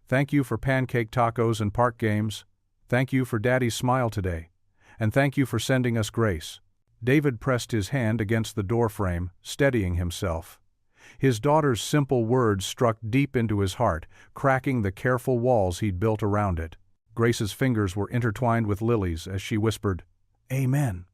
"Thank you for pancake tacos and park games. Thank you for Daddy's smile today. And thank you for sending us Grace." David pressed his hand against the doorframe, steadying himself. His daughter's simple words struck deep into his heart, cracking the careful walls he'd built around it. Grace's fingers were intertwined with Lily's as she whispered, "Amen."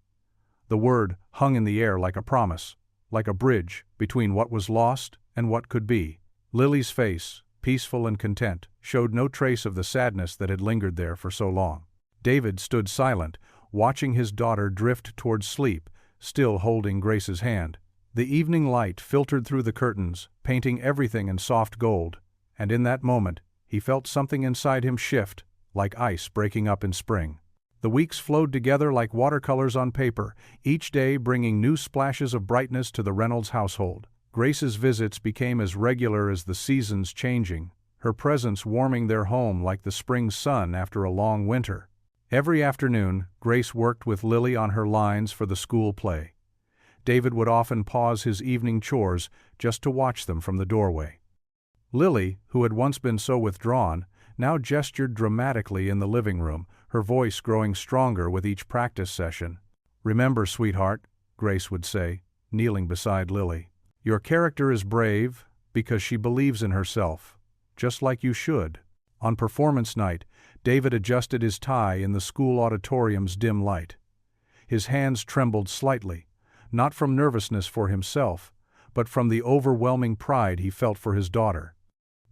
The word hung in the air like a promise, like a bridge between what was lost and what could be. Lily's face, peaceful and content, showed no trace of the sadness that had lingered there for so long. David stood silent, watching his daughter drift towards sleep, still holding Grace's hand. The evening light filtered through the curtains, painting everything in soft gold, and in that moment, he felt something inside him shift, like ice breaking up in spring. The weeks flowed together like watercolors on paper, each day bringing new splashes of brightness to the Reynolds household. Grace's visits became as regular as the seasons changing, her presence warming their home like the spring sun after a long winter. Every afternoon, Grace worked with Lily on her lines for the school play. David would often pause his evening chores just to watch them from the doorway. Lily, who had once been so withdrawn, now gestured dramatically in the living room, her voice growing stronger with each practice session. "Remember, sweetheart," Grace would say, kneeling beside Lily, "your character is brave because she believes in herself, just like you should." On performance night, David adjusted his tie in the school auditorium's dim light. His hands trembled slightly, not from nervousness for himself, but from the overwhelming pride he felt for his daughter.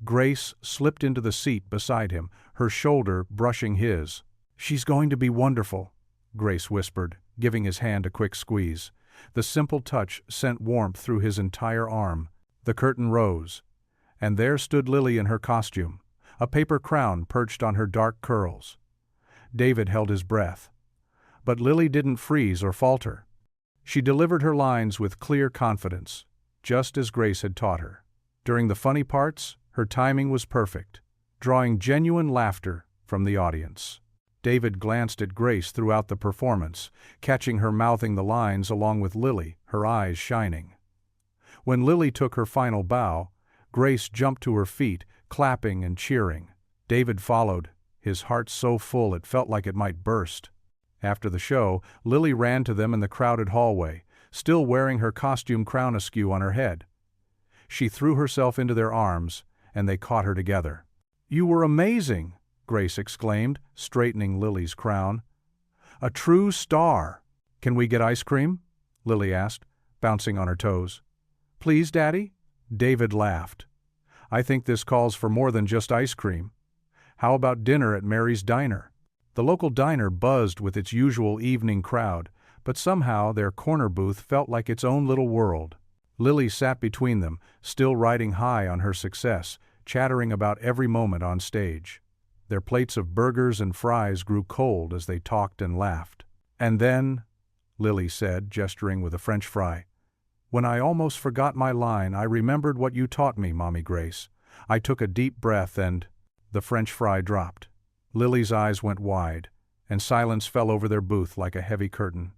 Grace slipped into the seat beside him, her shoulder brushing his. "She's going to be wonderful," Grace whispered, giving his hand a quick squeeze. The simple touch sent warmth through his entire arm. The curtain rose, and there stood Lily in her costume, a paper crown perched on her dark curls. David held his breath. But Lily didn't freeze or falter. She delivered her lines with clear confidence, just as Grace had taught her. During the funny parts, her timing was perfect, drawing genuine laughter from the audience. David glanced at Grace throughout the performance, catching her mouthing the lines along with Lily, her eyes shining. When Lily took her final bow, Grace jumped to her feet, clapping and cheering. David followed, his heart so full it felt like it might burst. After the show, Lily ran to them in the crowded hallway, still wearing her costume crown askew on her head. She threw herself into their arms, and they caught her together. "You were amazing!" Grace exclaimed, straightening Lily's crown. "A true star!" "Can we get ice cream?" Lily asked, bouncing on her toes. "Please, Daddy?" David laughed. "I think this calls for more than just ice cream. How about dinner at Mary's Diner?" The local diner buzzed with its usual evening crowd, but somehow their corner booth felt like its own little world. Lily sat between them, still riding high on her success, chattering about every moment on stage. Their plates of burgers and fries grew cold as they talked and laughed. "And then," Lily said, gesturing with a French fry, "when I almost forgot my line, I remembered what you taught me, Mommy Grace. I took a deep breath and—" The French fry dropped. Lily's eyes went wide, and silence fell over their booth like a heavy curtain.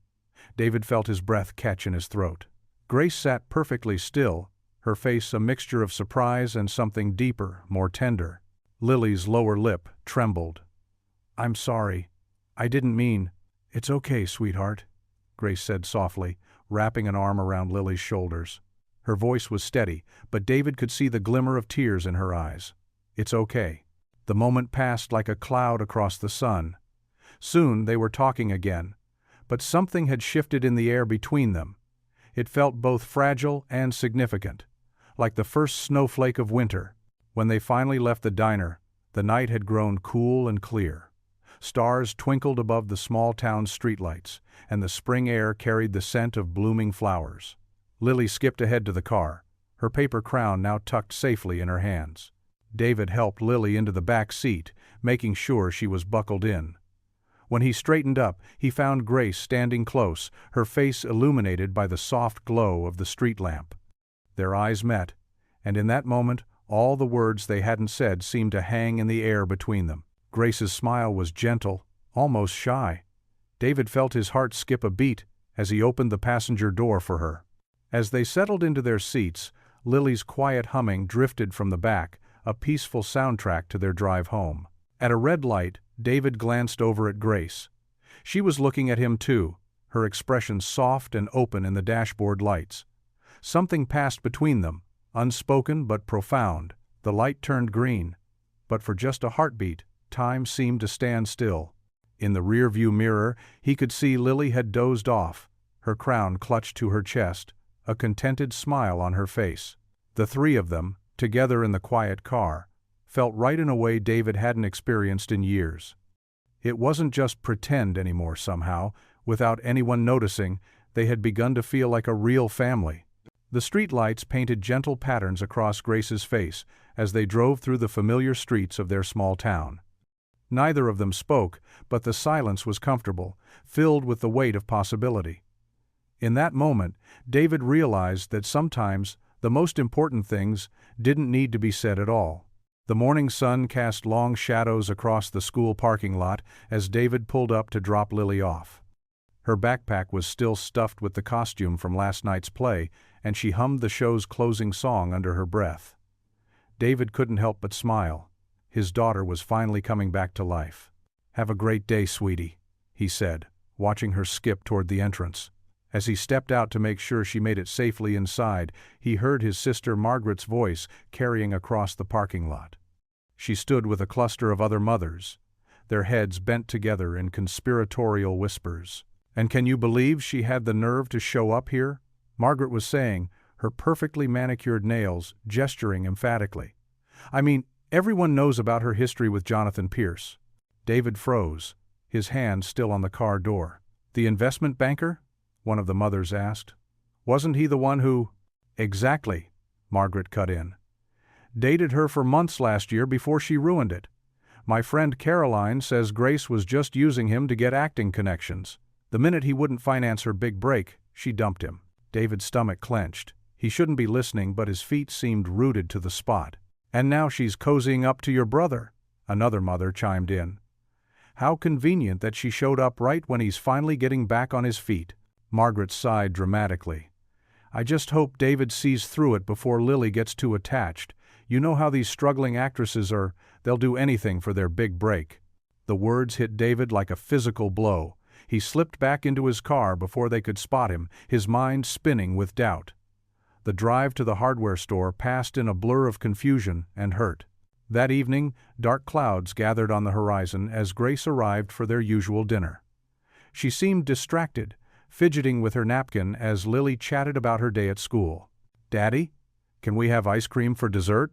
David felt his breath catch in his throat. Grace sat perfectly still, her face a mixture of surprise and something deeper, more tender. Lily's lower lip trembled. "I'm sorry. I didn't mean—" "It's okay, sweetheart," Grace said softly, wrapping an arm around Lily's shoulders. Her voice was steady, but David could see the glimmer of tears in her eyes. "It's okay." The moment passed like a cloud across the sun. Soon they were talking again, but something had shifted in the air between them. It felt both fragile and significant, like the first snowflake of winter. When they finally left the diner, the night had grown cool and clear. Stars twinkled above the small town's streetlights, and the spring air carried the scent of blooming flowers. Lily skipped ahead to the car, her paper crown now tucked safely in her hands. David helped Lily into the back seat, making sure she was buckled in. When he straightened up, he found Grace standing close, her face illuminated by the soft glow of the street lamp. Their eyes met, and in that moment, all the words they hadn't said seemed to hang in the air between them. Grace's smile was gentle, almost shy. David felt his heart skip a beat as he opened the passenger door for her. As they settled into their seats, Lily's quiet humming drifted from the back, a peaceful soundtrack to their drive home. At a red light, David glanced over at Grace. She was looking at him too, her expression soft and open in the dashboard lights. Something passed between them, unspoken but profound. The light turned green, but for just a heartbeat, time seemed to stand still. In the rearview mirror, he could see Lily had dozed off, her crown clutched to her chest, a contented smile on her face. The three of them, together in the quiet car, felt right in a way David hadn't experienced in years. It wasn't just pretend anymore somehow. Without anyone noticing, they had begun to feel like a real family. The streetlights painted gentle patterns across Grace's face as they drove through the familiar streets of their small town. Neither of them spoke, but the silence was comfortable, filled with the weight of possibility. In that moment, David realized that sometimes the most important things didn't need to be said at all. The morning sun cast long shadows across the school parking lot as David pulled up to drop Lily off. Her backpack was still stuffed with the costume from last night's play, and she hummed the show's closing song under her breath. David couldn't help but smile. His daughter was finally coming back to life. "Have a great day, sweetie," he said, watching her skip toward the entrance. As he stepped out to make sure she made it safely inside, he heard his sister Margaret's voice carrying across the parking lot. She stood with a cluster of other mothers, their heads bent together in conspiratorial whispers. "And can you believe she had the nerve to show up here?" Margaret was saying, her perfectly manicured nails gesturing emphatically. "I mean, everyone knows about her history with Jonathan Pierce." David froze, his hand still on the car door. "The investment banker?" one of the mothers asked. "Wasn't he the one who—" "Exactly," Margaret cut in. "Dated her for months last year before she ruined it. My friend Caroline says Grace was just using him to get acting connections. The minute he wouldn't finance her big break, she dumped him." David's stomach clenched. He shouldn't be listening, but his feet seemed rooted to the spot. "And now she's cozying up to your brother," another mother chimed in. "How convenient that she showed up right when he's finally getting back on his feet." Margaret sighed dramatically. "I just hope David sees through it before Lily gets too attached. You know how these struggling actresses are, they'll do anything for their big break." The words hit David like a physical blow. He slipped back into his car before they could spot him, his mind spinning with doubt. The drive to the hardware store passed in a blur of confusion and hurt. That evening, dark clouds gathered on the horizon as Grace arrived for their usual dinner. She seemed distracted, fidgeting with her napkin as Lily chatted about her day at school. "Daddy, can we have ice cream for dessert?"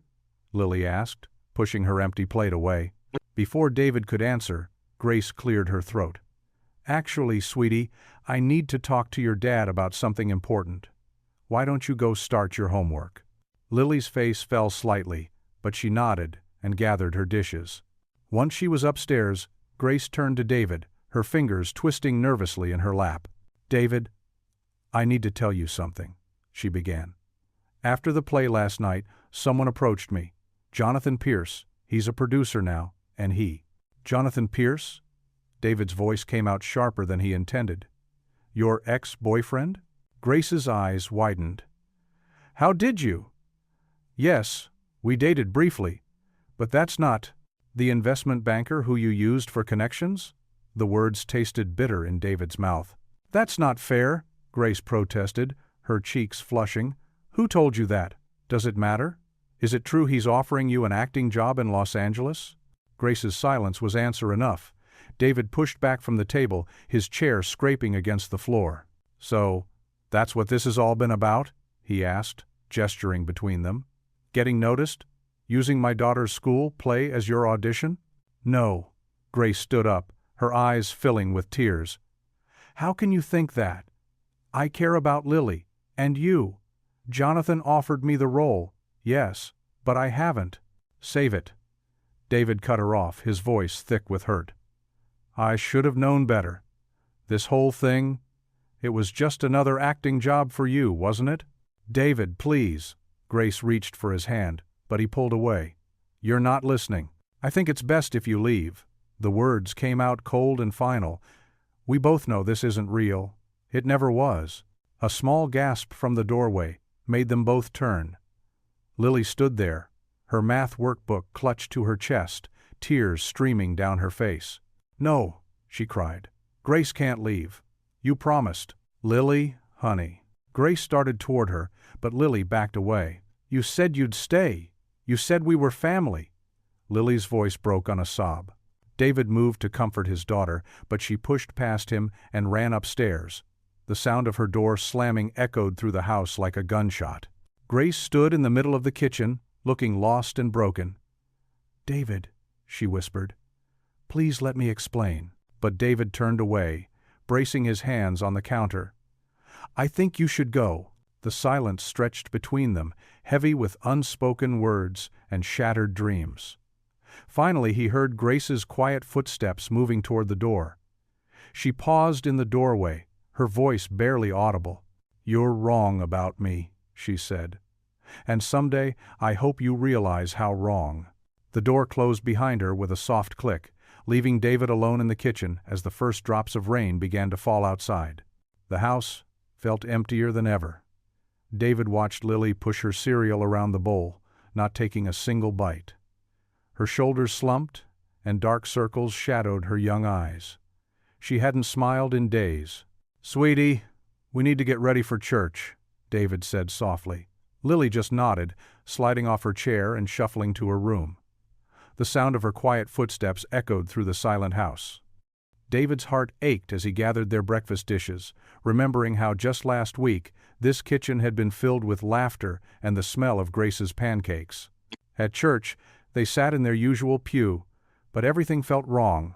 Lily asked, pushing her empty plate away. Before David could answer, Grace cleared her throat. Actually, sweetie, I need to talk to your dad about something important. Why don't you go start your homework? Lily's face fell slightly, but she nodded and gathered her dishes. Once she was upstairs, Grace turned to David, her fingers twisting nervously in her lap. David, I need to tell you something, she began. After the play last night, someone approached me. Jonathan Pierce, he's a producer now, and Jonathan Pierce? David's voice came out sharper than he intended. Your ex-boyfriend? Grace's eyes widened. How did you? Yes, we dated briefly, but that's not the investment banker who you used for connections? The words tasted bitter in David's mouth. That's not fair, Grace protested, her cheeks flushing. Who told you that? Does it matter? Is it true he's offering you an acting job in Los Angeles? Grace's silence was answer enough. David pushed back from the table, his chair scraping against the floor. So, that's what this has all been about? He asked, gesturing between them. Getting noticed? Using my daughter's school play as your audition? No. Grace stood up, her eyes filling with tears. How can you think that? I care about Lily, and you. Jonathan offered me the role, yes, but I haven't. Save it. David cut her off, his voice thick with hurt. I should have known better. This whole thing, it was just another acting job for you, wasn't it? David, please. Grace reached for his hand, but he pulled away. You're not listening. I think it's best if you leave. The words came out cold and final. We both know this isn't real. It never was. A small gasp from the doorway made them both turn. Lily stood there, her math workbook clutched to her chest, tears streaming down her face. No, she cried. Grace can't leave. You promised. Lily, honey. Grace started toward her, but Lily backed away. You said you'd stay. You said we were family. Lily's voice broke on a sob. David moved to comfort his daughter, but she pushed past him and ran upstairs. The sound of her door slamming echoed through the house like a gunshot. Grace stood in the middle of the kitchen, looking lost and broken. David, she whispered, please let me explain. But David turned away, bracing his hands on the counter. I think you should go. The silence stretched between them, heavy with unspoken words and shattered dreams. Finally he heard Grace's quiet footsteps moving toward the door. She paused in the doorway, her voice barely audible. You're wrong about me, she said. And someday I hope you realize how wrong. The door closed behind her with a soft click, leaving David alone in the kitchen as the first drops of rain began to fall outside. The house felt emptier than ever. David watched Lily push her cereal around the bowl, not taking a single bite. Her shoulders slumped, and dark circles shadowed her young eyes. She hadn't smiled in days. Sweetie, we need to get ready for church, David said softly. Lily just nodded, sliding off her chair and shuffling to her room. The sound of her quiet footsteps echoed through the silent house. David's heart ached as he gathered their breakfast dishes, remembering how just last week this kitchen had been filled with laughter and the smell of Grace's pancakes. At church, they sat in their usual pew, but everything felt wrong.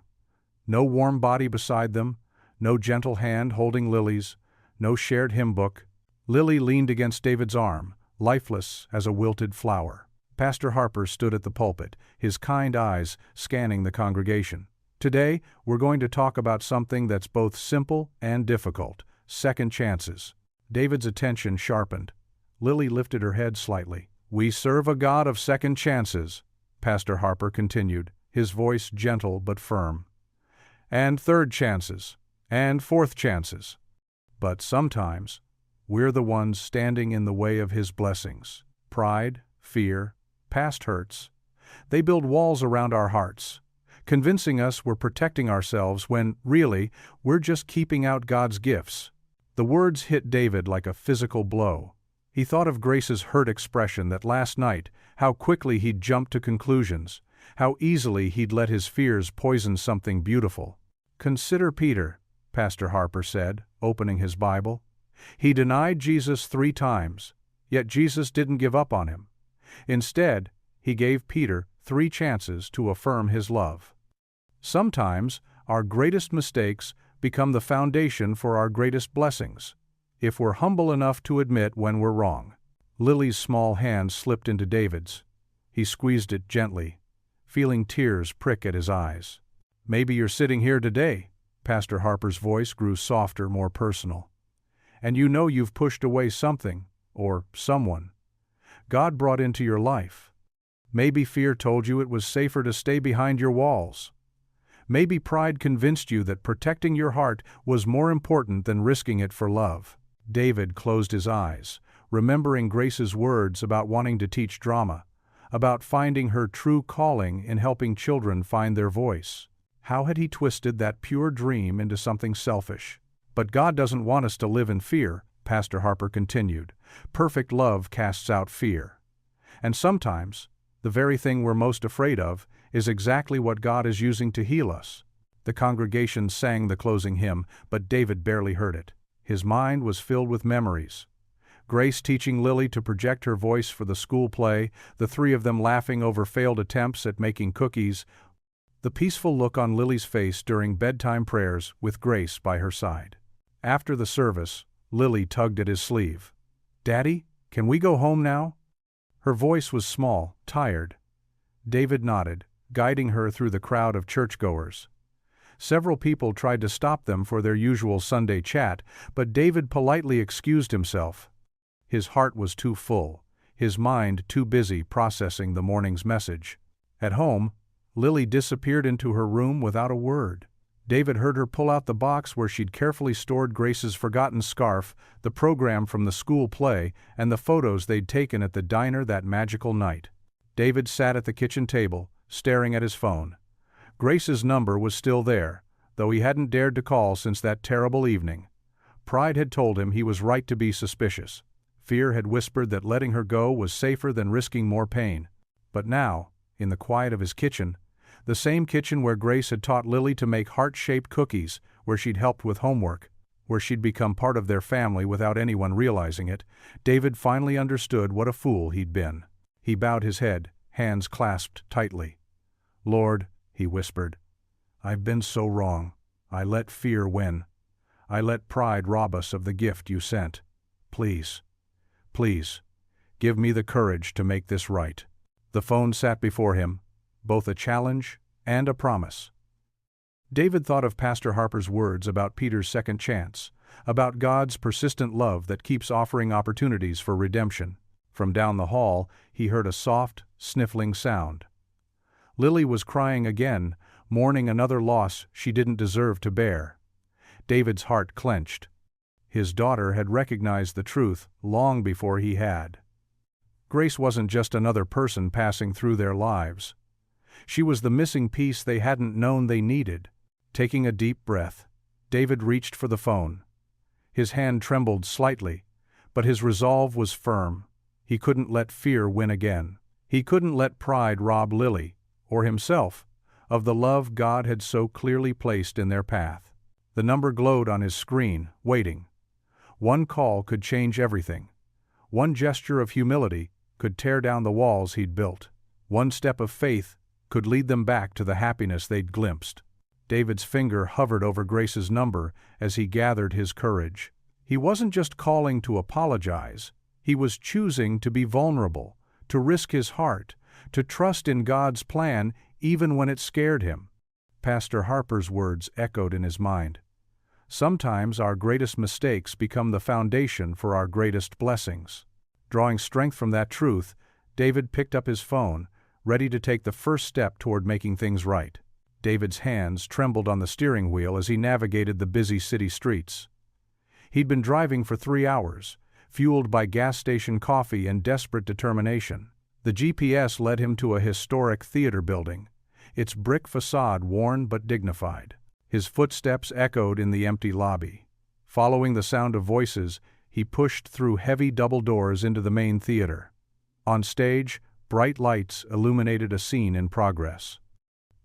No warm body beside them, no gentle hand holding Lily's, no shared hymn book. Lily leaned against David's arm, lifeless as a wilted flower. Pastor Harper stood at the pulpit, his kind eyes scanning the congregation. Today, we're going to talk about something that's both simple and difficult: second chances. David's attention sharpened. Lily lifted her head slightly. We serve a God of second chances, Pastor Harper continued, his voice gentle but firm. And third chances, and fourth chances. But sometimes, we're the ones standing in the way of His blessings. Pride, fear, past hurts. They build walls around our hearts, convincing us we're protecting ourselves when, really, we're just keeping out God's gifts. The words hit David like a physical blow. He thought of Grace's hurt expression that last night, how quickly he'd jumped to conclusions, how easily he'd let his fears poison something beautiful. Consider Peter, Pastor Harper said, opening his Bible. He denied Jesus 3 times, yet Jesus didn't give up on him. Instead, he gave Peter 3 chances to affirm his love. Sometimes, Our greatest mistakes become the foundation for our greatest blessings, if we're humble enough to admit when we're wrong. Lily's small hand slipped into David's. He squeezed it gently, feeling tears prick at his eyes. "Maybe you're sitting here today," Pastor Harper's voice grew softer, more personal. "And you know you've pushed away something, or someone, God brought into your life. Maybe fear told you it was safer to stay behind your walls. Maybe pride convinced you that protecting your heart was more important than risking it for love." David closed his eyes, remembering Grace's words about wanting to teach drama, about finding her true calling in helping children find their voice. How had he twisted that pure dream into something selfish? "But God doesn't want us to live in fear," Pastor Harper continued. "Perfect love casts out fear. And sometimes, the very thing we're most afraid of is exactly what God is using to heal us." The congregation sang the closing hymn, but David barely heard it. His mind was filled with memories. Grace teaching Lily to project her voice for the school play, the three of them laughing over failed attempts at making cookies, the peaceful look on Lily's face during bedtime prayers with Grace by her side. After the service, Lily tugged at his sleeve. "Daddy, can we go home now?" Her voice was small, tired. David nodded, guiding her through the crowd of churchgoers. Several people tried to stop them for their usual Sunday chat, but David politely excused himself. His heart was too full, his mind too busy processing the morning's message. At home, Lily disappeared into her room without a word. David heard her pull out the box where she'd carefully stored Grace's forgotten scarf, the program from the school play, and the photos they'd taken at the diner that magical night. David sat at the kitchen table, staring at his phone. Grace's number was still there, though he hadn't dared to call since that terrible evening. Pride had told him he was right to be suspicious. Fear had whispered that letting her go was safer than risking more pain. But now, in the quiet of his kitchen, the same kitchen where Grace had taught Lily to make heart-shaped cookies, where she'd helped with homework, where she'd become part of their family without anyone realizing it, David finally understood what a fool he'd been. He bowed his head, hands clasped tightly. "Lord," he whispered, "I've been so wrong. I let fear win. I let pride rob us of the gift you sent. Please, please, give me the courage to make this right." The phone sat before him, both a challenge and a promise. David thought of Pastor Harper's words about Peter's second chance, about God's persistent love that keeps offering opportunities for redemption. From down the hall, he heard a soft, sniffling sound. Lily was crying again, mourning another loss she didn't deserve to bear. David's heart clenched. His daughter had recognized the truth long before he had. Grace wasn't just another person passing through their lives. She was the missing piece they hadn't known they needed. Taking a deep breath, David reached for the phone. His hand trembled slightly, but his resolve was firm. He couldn't let fear win again. He couldn't let pride rob Lily, or himself, of the love God had so clearly placed in their path. The number glowed on his screen, waiting. One call could change everything. One gesture of humility could tear down the walls he'd built. One step of faith could lead them back to the happiness they'd glimpsed. David's finger hovered over Grace's number as he gathered his courage. He wasn't just calling to apologize. He was choosing to be vulnerable, to risk his heart, to trust in God's plan even when it scared him. Pastor Harper's words echoed in his mind. Sometimes our greatest mistakes become the foundation for our greatest blessings. Drawing strength from that truth, David picked up his phone, ready to take the first step toward making things right. David's hands trembled on the steering wheel as he navigated the busy city streets. He'd been driving for 3 hours, fueled by gas station coffee and desperate determination. The GPS led him to a historic theater building, its brick facade worn but dignified. His footsteps echoed in the empty lobby. Following the sound of voices, he pushed through heavy double doors into the main theater. On stage, bright lights illuminated a scene in progress.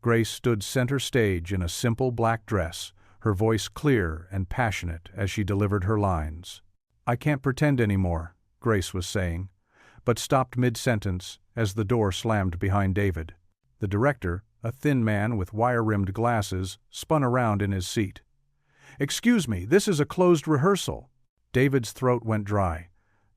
Grace stood center stage in a simple black dress, her voice clear and passionate as she delivered her lines. "I can't pretend anymore," Grace was saying, but stopped mid-sentence as the door slammed behind David. The director, A thin man with wire-rimmed glasses spun around in his seat. "Excuse me, this is a closed rehearsal." David's throat went dry.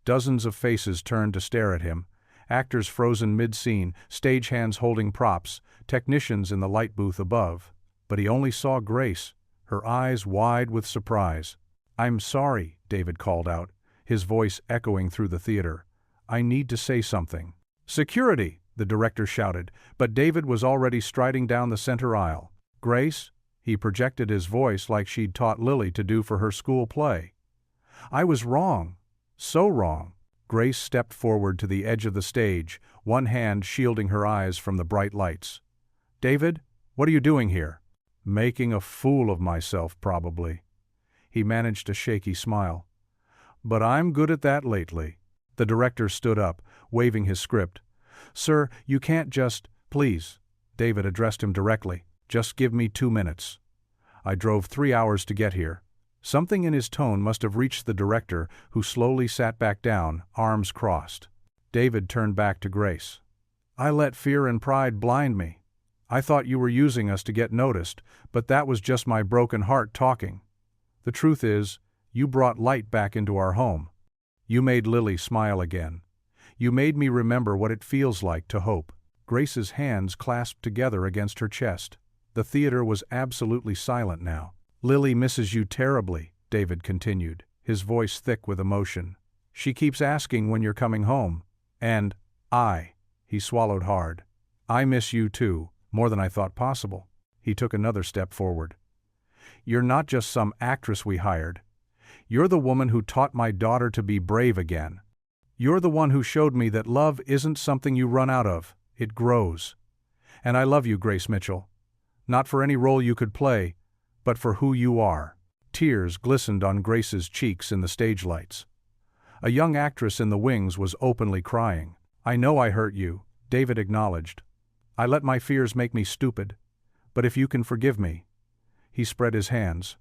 Dozens of faces turned to stare at him. Actors frozen mid-scene, stagehands holding props, technicians in the light booth above. But he only saw Grace, her eyes wide with surprise. "I'm sorry," David called out, his voice echoing through the theater. "I need to say something." "Security!" the director shouted, but David was already striding down the center aisle. "Grace," he projected his voice like she'd taught Lily to do for her school play. "I was wrong. So wrong." Grace stepped forward to the edge of the stage, one hand shielding her eyes from the bright lights. "David, what are you doing here?" "Making a fool of myself, probably." He managed a shaky smile. "But I'm good at that lately." The director stood up, waving his script. "Sir, you can't just—" "Please," David addressed him directly, "just give me 2 minutes. I drove 3 hours to get here." Something in his tone must have reached the director, who slowly sat back down, arms crossed. David turned back to Grace. "I let fear and pride blind me. I thought you were using us to get noticed, but that was just my broken heart talking. The truth is, you brought light back into our home. You made Lily smile again. You made me remember what it feels like to hope." Grace's hands clasped together against her chest. The theater was absolutely silent now. "Lily misses you terribly," David continued, his voice thick with emotion. "She keeps asking when you're coming home. And he swallowed hard. "I miss you too, more than I thought possible." He took another step forward. "You're not just some actress we hired. You're the woman who taught my daughter to be brave again. You're the one who showed me that love isn't something you run out of, it grows. And I love you, Grace Mitchell. Not for any role you could play, but for who you are." Tears glistened on Grace's cheeks in the stage lights. A young actress in the wings was openly crying. "I know I hurt you," David acknowledged. "I let my fears make me stupid. But if you can forgive me." He spread his hands.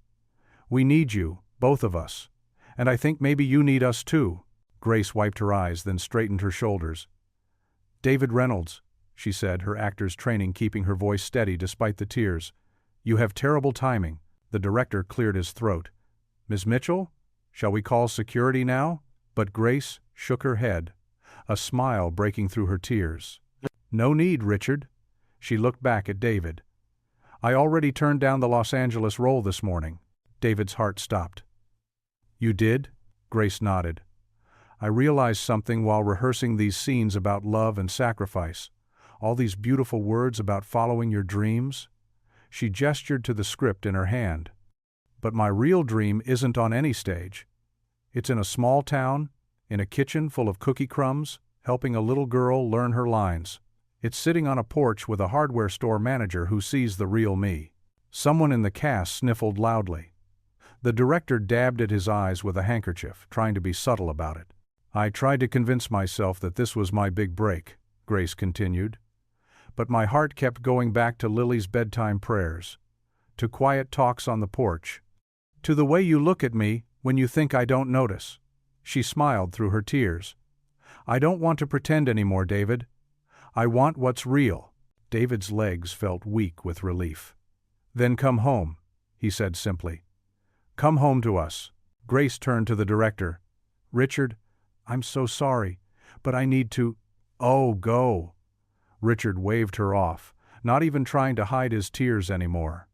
"We need you, both of us. And I think maybe you need us too." Grace wiped her eyes, then straightened her shoulders. "David Reynolds," she said, her actor's training keeping her voice steady despite the tears. "You have terrible timing." The director cleared his throat. "Ms. Mitchell, shall we call security now?" But Grace shook her head, a smile breaking through her tears. "No need, Richard." She looked back at David. "I already turned down the Los Angeles role this morning." David's heart stopped. "You did?" Grace nodded. "I realized something while rehearsing these scenes about love and sacrifice. All these beautiful words about following your dreams." She gestured to the script in her hand. "But my real dream isn't on any stage. It's in a small town, in a kitchen full of cookie crumbs, helping a little girl learn her lines. It's sitting on a porch with a hardware store manager who sees the real me." Someone in the cast sniffled loudly. The director dabbed at his eyes with a handkerchief, trying to be subtle about it. "I tried to convince myself that this was my big break," Grace continued. "But my heart kept going back to Lily's bedtime prayers, to quiet talks on the porch, to the way you look at me when you think I don't notice." She smiled through her tears. "I don't want to pretend anymore, David. I want what's real." David's legs felt weak with relief. "Then come home," he said simply. "Come home to us." Grace turned to the director. "Richard, I'm so sorry, but I need to—" "Oh, go." Richard waved her off, not even trying to hide his tears anymore.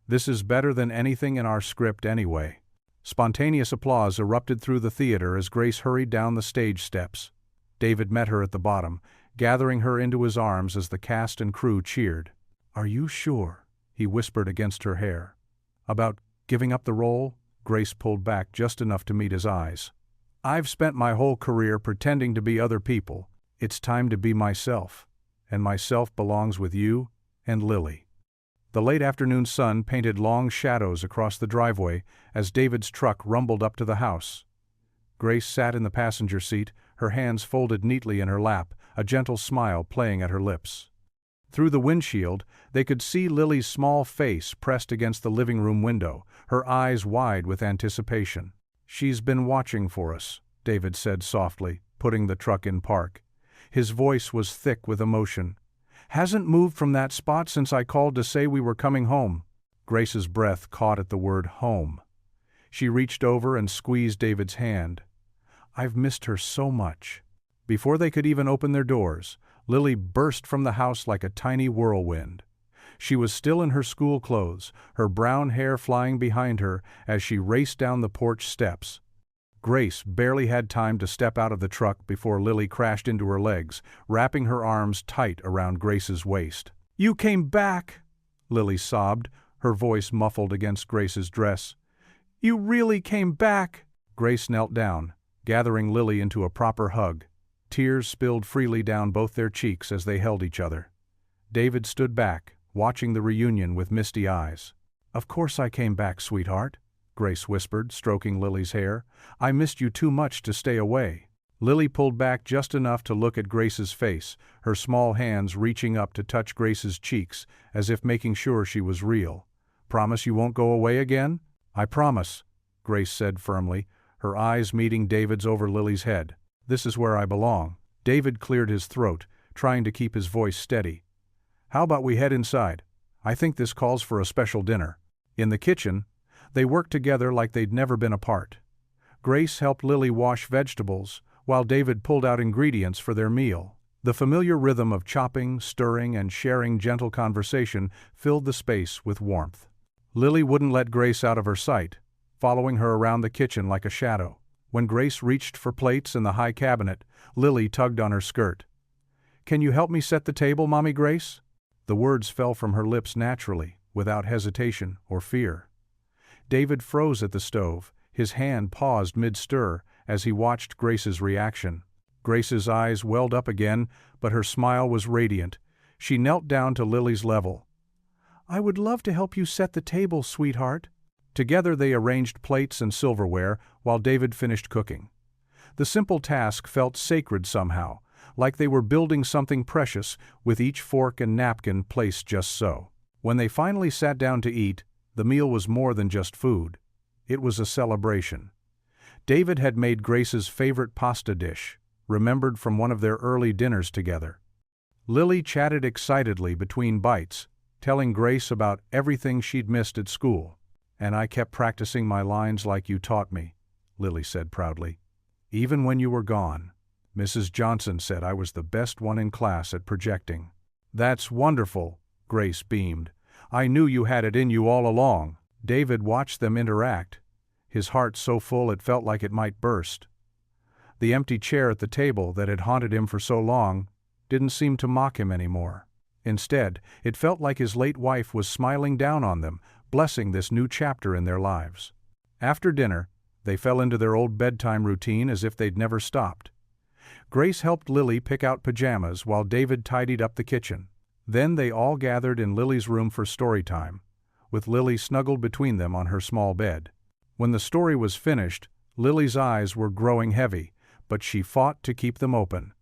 "This is better than anything in our script anyway." Spontaneous applause erupted through the theater as Grace hurried down the stage steps. David met her at the bottom, gathering her into his arms as the cast and crew cheered. "Are you sure?" he whispered against her hair. "About giving up the role?" Grace pulled back just enough to meet his eyes. "I've spent my whole career pretending to be other people. It's time to be myself. And myself belongs with you and Lily." The late afternoon sun painted long shadows across the driveway as David's truck rumbled up to the house. Grace sat in the passenger seat, her hands folded neatly in her lap, a gentle smile playing at her lips. Through the windshield, they could see Lily's small face pressed against the living room window, her eyes wide with anticipation. "She's been watching for us," David said softly, putting the truck in park. His voice was thick with emotion. Hasn't moved from that spot since I called to say we were coming home. Grace's breath caught at the word home. She reached over and squeezed David's hand. I've missed her so much. Before they could even open their doors, Lily burst from the house like a tiny whirlwind. She was still in her school clothes, her brown hair flying behind her as she raced down the porch steps. Grace barely had time to step out of the truck before Lily crashed into her legs, wrapping her arms tight around Grace's waist. "You came back!" Lily sobbed, her voice muffled against Grace's dress. "You really came back!" Grace knelt down, gathering Lily into a proper hug. Tears spilled freely down both their cheeks as they held each other. David stood back, watching the reunion with misty eyes. "Of course I came back, sweetheart," Grace whispered, stroking Lily's hair. "I missed you too much to stay away." Lily pulled back just enough to look at Grace's face, her small hands reaching up to touch Grace's cheeks, as if making sure she was real. "Promise you won't go away again?" "I promise," Grace said firmly, her eyes meeting David's over Lily's head. "This is where I belong." David cleared his throat, trying to keep his voice steady. "How about we head inside? I think this calls for a special dinner." In the kitchen, they worked together like they'd never been apart. Grace helped Lily wash vegetables, while David pulled out ingredients for their meal. The familiar rhythm of chopping, stirring, and sharing gentle conversation filled the space with warmth. Lily wouldn't let Grace out of her sight, following her around the kitchen like a shadow. When Grace reached for plates in the high cabinet, Lily tugged on her skirt. "Can you help me set the table, Mommy Grace?" The words fell from her lips naturally, without hesitation or fear. David froze at the stove, his hand paused mid-stir as he watched Grace's reaction. Grace's eyes welled up again, but her smile was radiant. She knelt down to Lily's level. "I would love to help you set the table, sweetheart." Together they arranged plates and silverware while David finished cooking. The simple task felt sacred somehow, like they were building something precious with each fork and napkin placed just so. When they finally sat down to eat, the meal was more than just food. It was a celebration. David had made Grace's favorite pasta dish, remembered from one of their early dinners together. Lily chatted excitedly between bites, telling Grace about everything she'd missed at school. "And I kept practicing my lines like you taught me," Lily said proudly. "Even when you were gone, Mrs. Johnson said I was the best one in class at projecting." "That's wonderful," Grace beamed. "I knew you had it in you all along." David watched them interact, his heart so full it felt like it might burst. The empty chair at the table that had haunted him for so long didn't seem to mock him anymore. Instead, it felt like his late wife was smiling down on them, blessing this new chapter in their lives. After dinner, they fell into their old bedtime routine as if they'd never stopped. Grace helped Lily pick out pajamas while David tidied up the kitchen. Then they all gathered in Lily's room for story time, with Lily snuggled between them on her small bed. When the story was finished, Lily's eyes were growing heavy, but she fought to keep them open.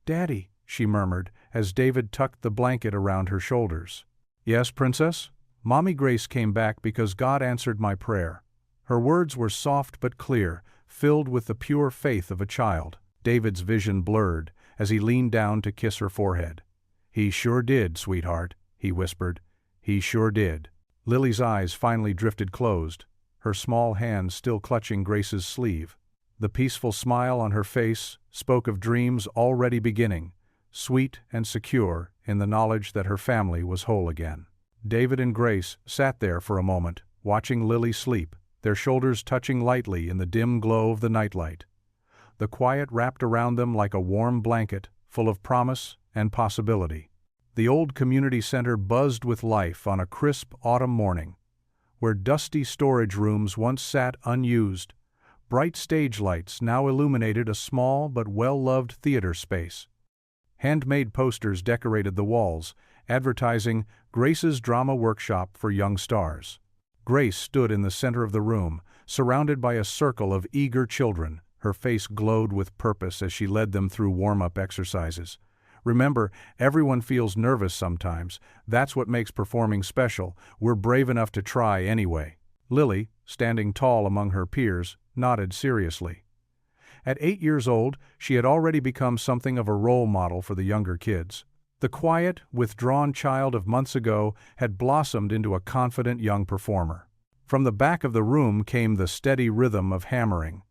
"Daddy," she murmured, as David tucked the blanket around her shoulders. "Yes, Princess?" "Mommy Grace came back because God answered my prayer." Her words were soft but clear, filled with the pure faith of a child. David's vision blurred as he leaned down to kiss her forehead. "He sure did, sweetheart," he whispered. "He sure did." Lily's eyes finally drifted closed, her small hand still clutching Grace's sleeve. The peaceful smile on her face spoke of dreams already beginning, sweet and secure in the knowledge that her family was whole again. David and Grace sat there for a moment, watching Lily sleep, their shoulders touching lightly in the dim glow of the nightlight. The quiet wrapped around them like a warm blanket, full of promise and possibility. The old community center buzzed with life on a crisp autumn morning. Where dusty storage rooms once sat unused, bright stage lights now illuminated a small but well-loved theater space. Handmade posters decorated the walls, advertising Grace's drama workshop for young stars. Grace stood in the center of the room, surrounded by a circle of eager children. Her face glowed with purpose as she led them through warm-up exercises. "Remember, everyone feels nervous sometimes. That's what makes performing special. We're brave enough to try anyway." Lily, standing tall among her peers, nodded seriously. At 8 years old, she had already become something of a role model for the younger kids. The quiet, withdrawn child of months ago had blossomed into a confident young performer. From the back of the room came the steady rhythm of hammering.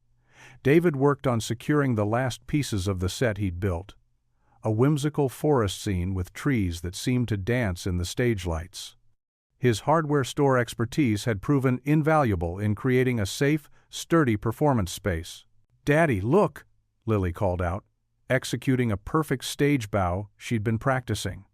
David worked on securing the last pieces of the set he'd built. A whimsical forest scene with trees that seemed to dance in the stage lights. His hardware store expertise had proven invaluable in creating a safe, sturdy performance space. "Daddy, look!" Lily called out, executing a perfect stage bow she'd been practicing.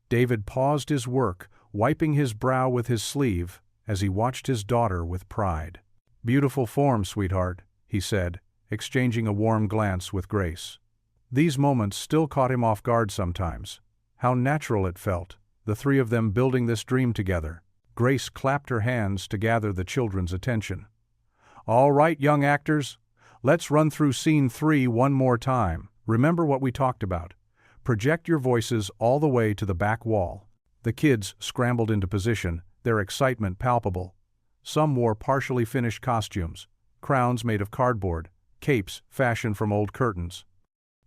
David paused his work, wiping his brow with his sleeve, as he watched his daughter with pride. "Beautiful form, sweetheart," he said, exchanging a warm glance with Grace. These moments still caught him off guard sometimes. How natural it felt, the three of them building this dream together. Grace clapped her hands to gather the children's attention. "All right, young actors, let's run through scene 3 one more time. Remember what we talked about. Project your voices all the way to the back wall." The kids scrambled into position, their excitement palpable. Some wore partially finished costumes, crowns made of cardboard, capes fashioned from old curtains.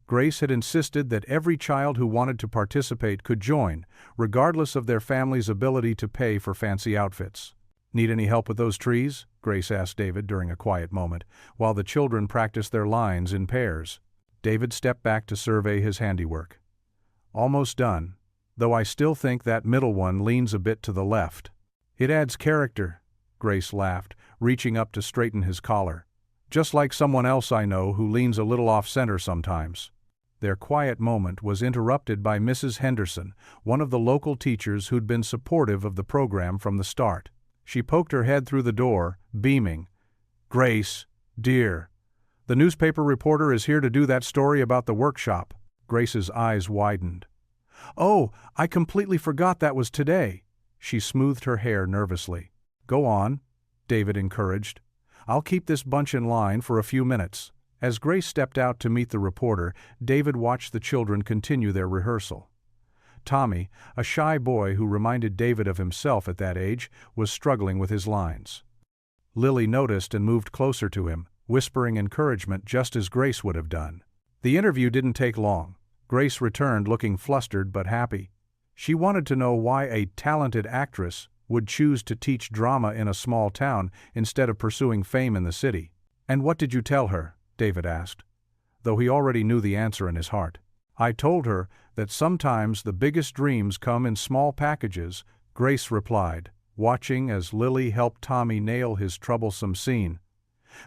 Grace had insisted that every child who wanted to participate could join, regardless of their family's ability to pay for fancy outfits. "Need any help with those trees?" Grace asked David during a quiet moment, while the children practiced their lines in pairs. David stepped back to survey his handiwork. "Almost done, though I still think that middle one leans a bit to the left." "It adds character," Grace laughed, reaching up to straighten his collar. "Just like someone else I know who leans a little off-center sometimes." Their quiet moment was interrupted by Mrs. Henderson, one of the local teachers who'd been supportive of the program from the start. She poked her head through the door, beaming. "Grace, dear, the newspaper reporter is here to do that story about the workshop." Grace's eyes widened. "Oh, I completely forgot that was today." She smoothed her hair nervously. "Go on," David encouraged. "I'll keep this bunch in line for a few minutes." As Grace stepped out to meet the reporter, David watched the children continue their rehearsal. Tommy, a shy boy who reminded David of himself at that age, was struggling with his lines. Lily noticed and moved closer to him, whispering encouragement just as Grace would have done. The interview didn't take long. Grace returned looking flustered but happy. She wanted to know why a talented actress would choose to teach drama in a small town instead of pursuing fame in the city. "And what did you tell her?" David asked, though he already knew the answer in his heart. "I told her that sometimes the biggest dreams come in small packages," Grace replied, watching as Lily helped Tommy nail his troublesome scene.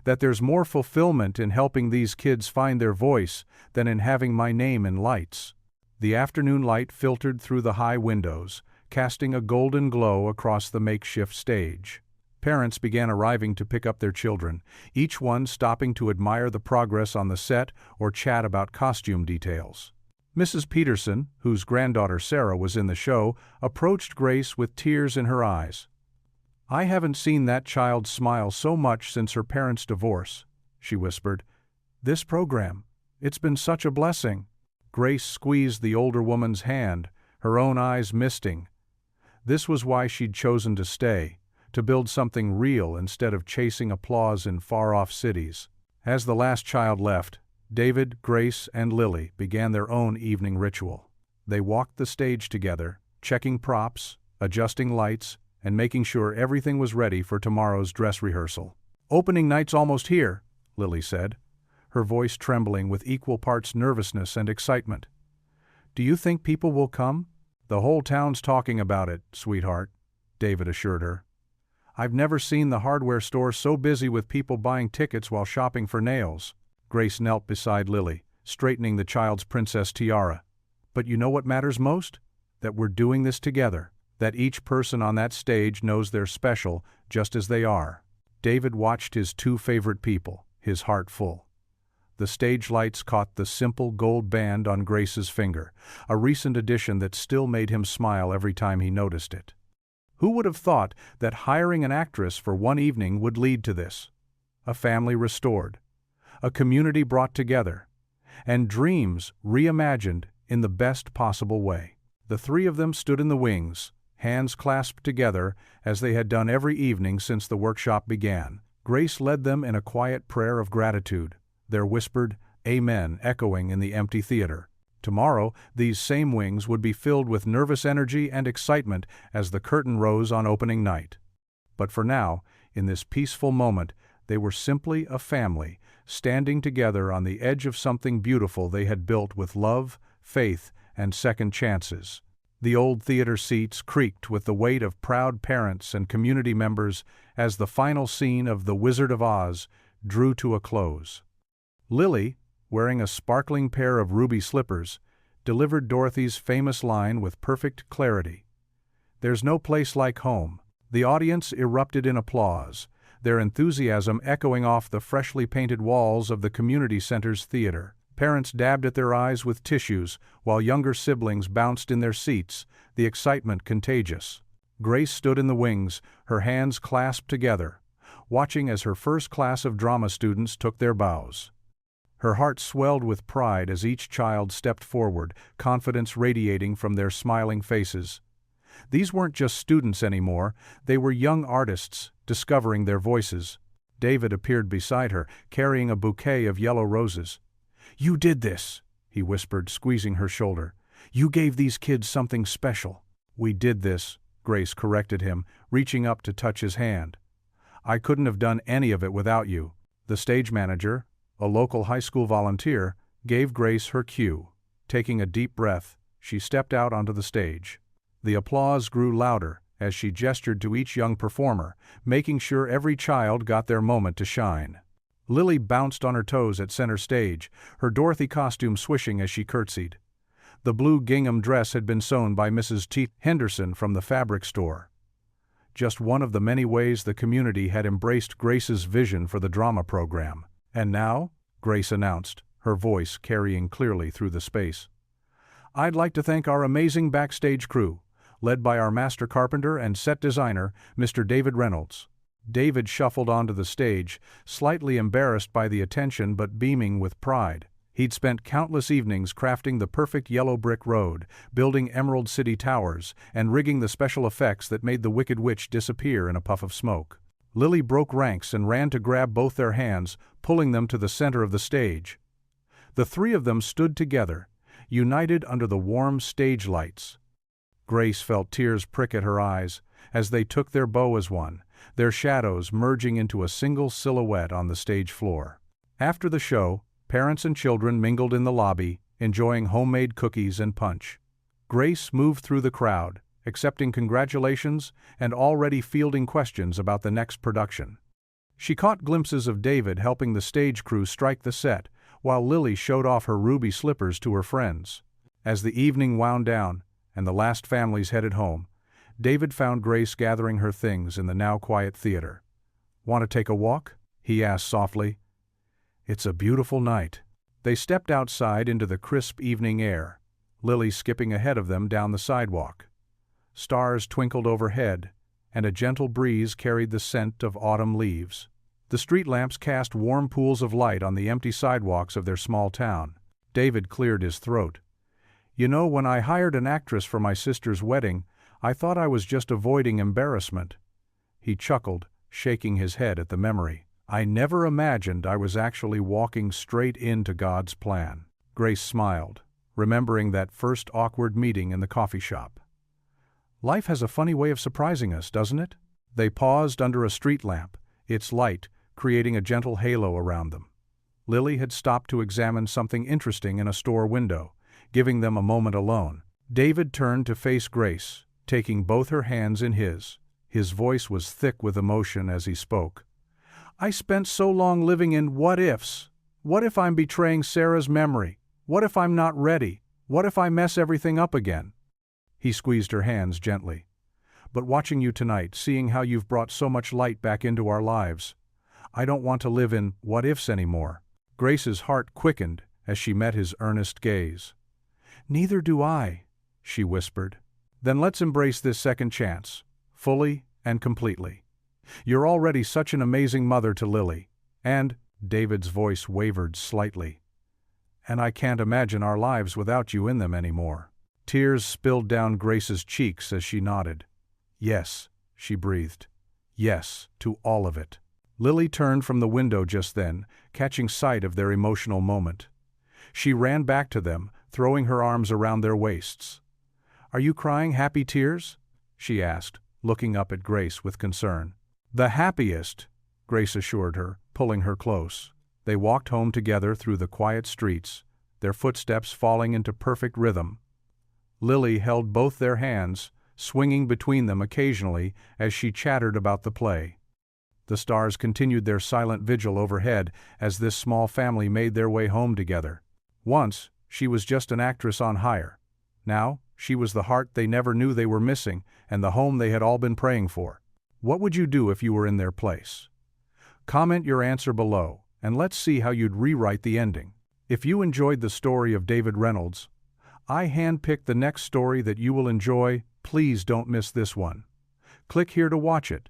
"That there's more fulfillment in helping these kids find their voice than in having my name in lights." The afternoon light filtered through the high windows, casting a golden glow across the makeshift stage. Parents began arriving to pick up their children, each one stopping to admire the progress on the set or chat about costume details. Mrs. Peterson, whose granddaughter Sarah was in the show, approached Grace with tears in her eyes. "I haven't seen that child smile so much since her parents' divorce," she whispered. "This program, it's been such a blessing." Grace squeezed the older woman's hand, her own eyes misting. This was why she'd chosen to stay, to build something real instead of chasing applause in far-off cities. As the last child left, David, Grace, and Lily began their own evening ritual. They walked the stage together, checking props, adjusting lights, and making sure everything was ready for tomorrow's dress rehearsal. "Opening night's almost here," Lily said, her voice trembling with equal parts nervousness and excitement. "Do you think people will come?" "The whole town's talking about it, sweetheart," David assured her. "I've never seen the hardware store so busy with people buying tickets while shopping for nails." Grace knelt beside Lily, straightening the child's princess tiara. "But you know what matters most? That we're doing this together, that each person on that stage knows they're special just as they are." David watched his two favorite people, his heart full. The stage lights caught the simple gold band on Grace's finger, a recent addition that still made him smile every time he noticed it. Who would have thought that hiring an actress for one evening would lead to this? A family restored, a community brought together, and dreams reimagined in the best possible way. The three of them stood in the wings, hands clasped together as they had done every evening since the workshop began. Grace led them in a quiet prayer of gratitude, their whispered "Amen" echoing in the empty theater. Tomorrow, these same wings would be filled with nervous energy and excitement as the curtain rose on opening night. But for now, in this peaceful moment, they were simply a family, standing together on the edge of something beautiful they had built with love, faith, and second chances. The old theater seats creaked with the weight of proud parents and community members as the final scene of The Wizard of Oz drew to a close. Lily, wearing a sparkling pair of ruby slippers, delivered Dorothy's famous line with perfect clarity. "There's no place like home." The audience erupted in applause, their enthusiasm echoing off the freshly painted walls of the community center's theater. Parents dabbed at their eyes with tissues, while younger siblings bounced in their seats, the excitement contagious. Grace stood in the wings, her hands clasped together, watching as her first class of drama students took their bows. Her heart swelled with pride as each child stepped forward, confidence radiating from their smiling faces. These weren't just students anymore, they were young artists, discovering their voices. David appeared beside her, carrying a bouquet of yellow roses. "You did this," he whispered, squeezing her shoulder. "You gave these kids something special." "We did this," Grace corrected him, reaching up to touch his hand. "I couldn't have done any of it without you." The stage manager, a local high school volunteer, gave Grace her cue. Taking a deep breath, she stepped out onto the stage. The applause grew louder as she gestured to each young performer, making sure every child got their moment to shine. Lily bounced on her toes at center stage, her Dorothy costume swishing as she curtsied. The blue gingham dress had been sewn by Mrs. T. Henderson from the fabric store. Just one of the many ways the community had embraced Grace's vision for the drama program. "And now," Grace announced, her voice carrying clearly through the space, "I'd like to thank our amazing backstage crew, led by our master carpenter and set designer, Mr. David Reynolds." David shuffled onto the stage, slightly embarrassed by the attention but beaming with pride. He'd spent countless evenings crafting the perfect yellow brick road, building Emerald City towers, and rigging the special effects that made the Wicked Witch disappear in a puff of smoke. Lily broke ranks and ran to grab both their hands, pulling them to the center of the stage. The three of them stood together, united under the warm stage lights. Grace felt tears prick at her eyes as they took their bow as one, their shadows merging into a single silhouette on the stage floor. After the show, parents and children mingled in the lobby, enjoying homemade cookies and punch. Grace moved through the crowd, accepting congratulations and already fielding questions about the next production. She caught glimpses of David helping the stage crew strike the set, while Lily showed off her ruby slippers to her friends. As the evening wound down, and the last families headed home, David found Grace gathering her things in the now quiet theater. "Want to take a walk?" he asked softly. "It's a beautiful night." They stepped outside into the crisp evening air, Lily skipping ahead of them down the sidewalk. Stars twinkled overhead, and a gentle breeze carried the scent of autumn leaves. The street lamps cast warm pools of light on the empty sidewalks of their small town. David cleared his throat. "You know, when I hired an actress for my sister's wedding, I thought I was just avoiding embarrassment." He chuckled, shaking his head at the memory. "I never imagined I was actually walking straight into God's plan." Grace smiled, remembering that first awkward meeting in the coffee shop. "Life has a funny way of surprising us, doesn't it?" They paused under a street lamp, its light creating a gentle halo around them. Lily had stopped to examine something interesting in a store window, giving them a moment alone. David turned to face Grace, taking both her hands in his. His voice was thick with emotion as he spoke. "I spent so long living in what-ifs. What if I'm betraying Sarah's memory? What if I'm not ready? What if I mess everything up again?" He squeezed her hands gently. "But watching you tonight, seeing how you've brought so much light back into our lives, I don't want to live in what-ifs anymore." Grace's heart quickened as she met his earnest gaze. "Neither do I," she whispered. "Then let's embrace this second chance, fully and completely. You're already such an amazing mother to Lily, and," David's voice wavered slightly, "and I can't imagine our lives without you in them anymore." Tears spilled down Grace's cheeks as she nodded. "Yes," she breathed. "Yes, to all of it." Lily turned from the window just then, catching sight of their emotional moment. She ran back to them, throwing her arms around their waists. "Are you crying happy tears?" she asked, looking up at Grace with concern. "The happiest," Grace assured her, pulling her close. They walked home together through the quiet streets, their footsteps falling into perfect rhythm. Lily held both their hands, swinging between them occasionally as she chattered about the play. The stars continued their silent vigil overhead as this small family made their way home together. Once, she was just an actress on hire. Now, she was the heart they never knew they were missing and the home they had all been praying for. What would you do if you were in their place? Comment your answer below, and let's see how you'd rewrite the ending. If you enjoyed the story of David Reynolds, I handpicked the next story that you will enjoy. Please don't miss this one. Click here to watch it.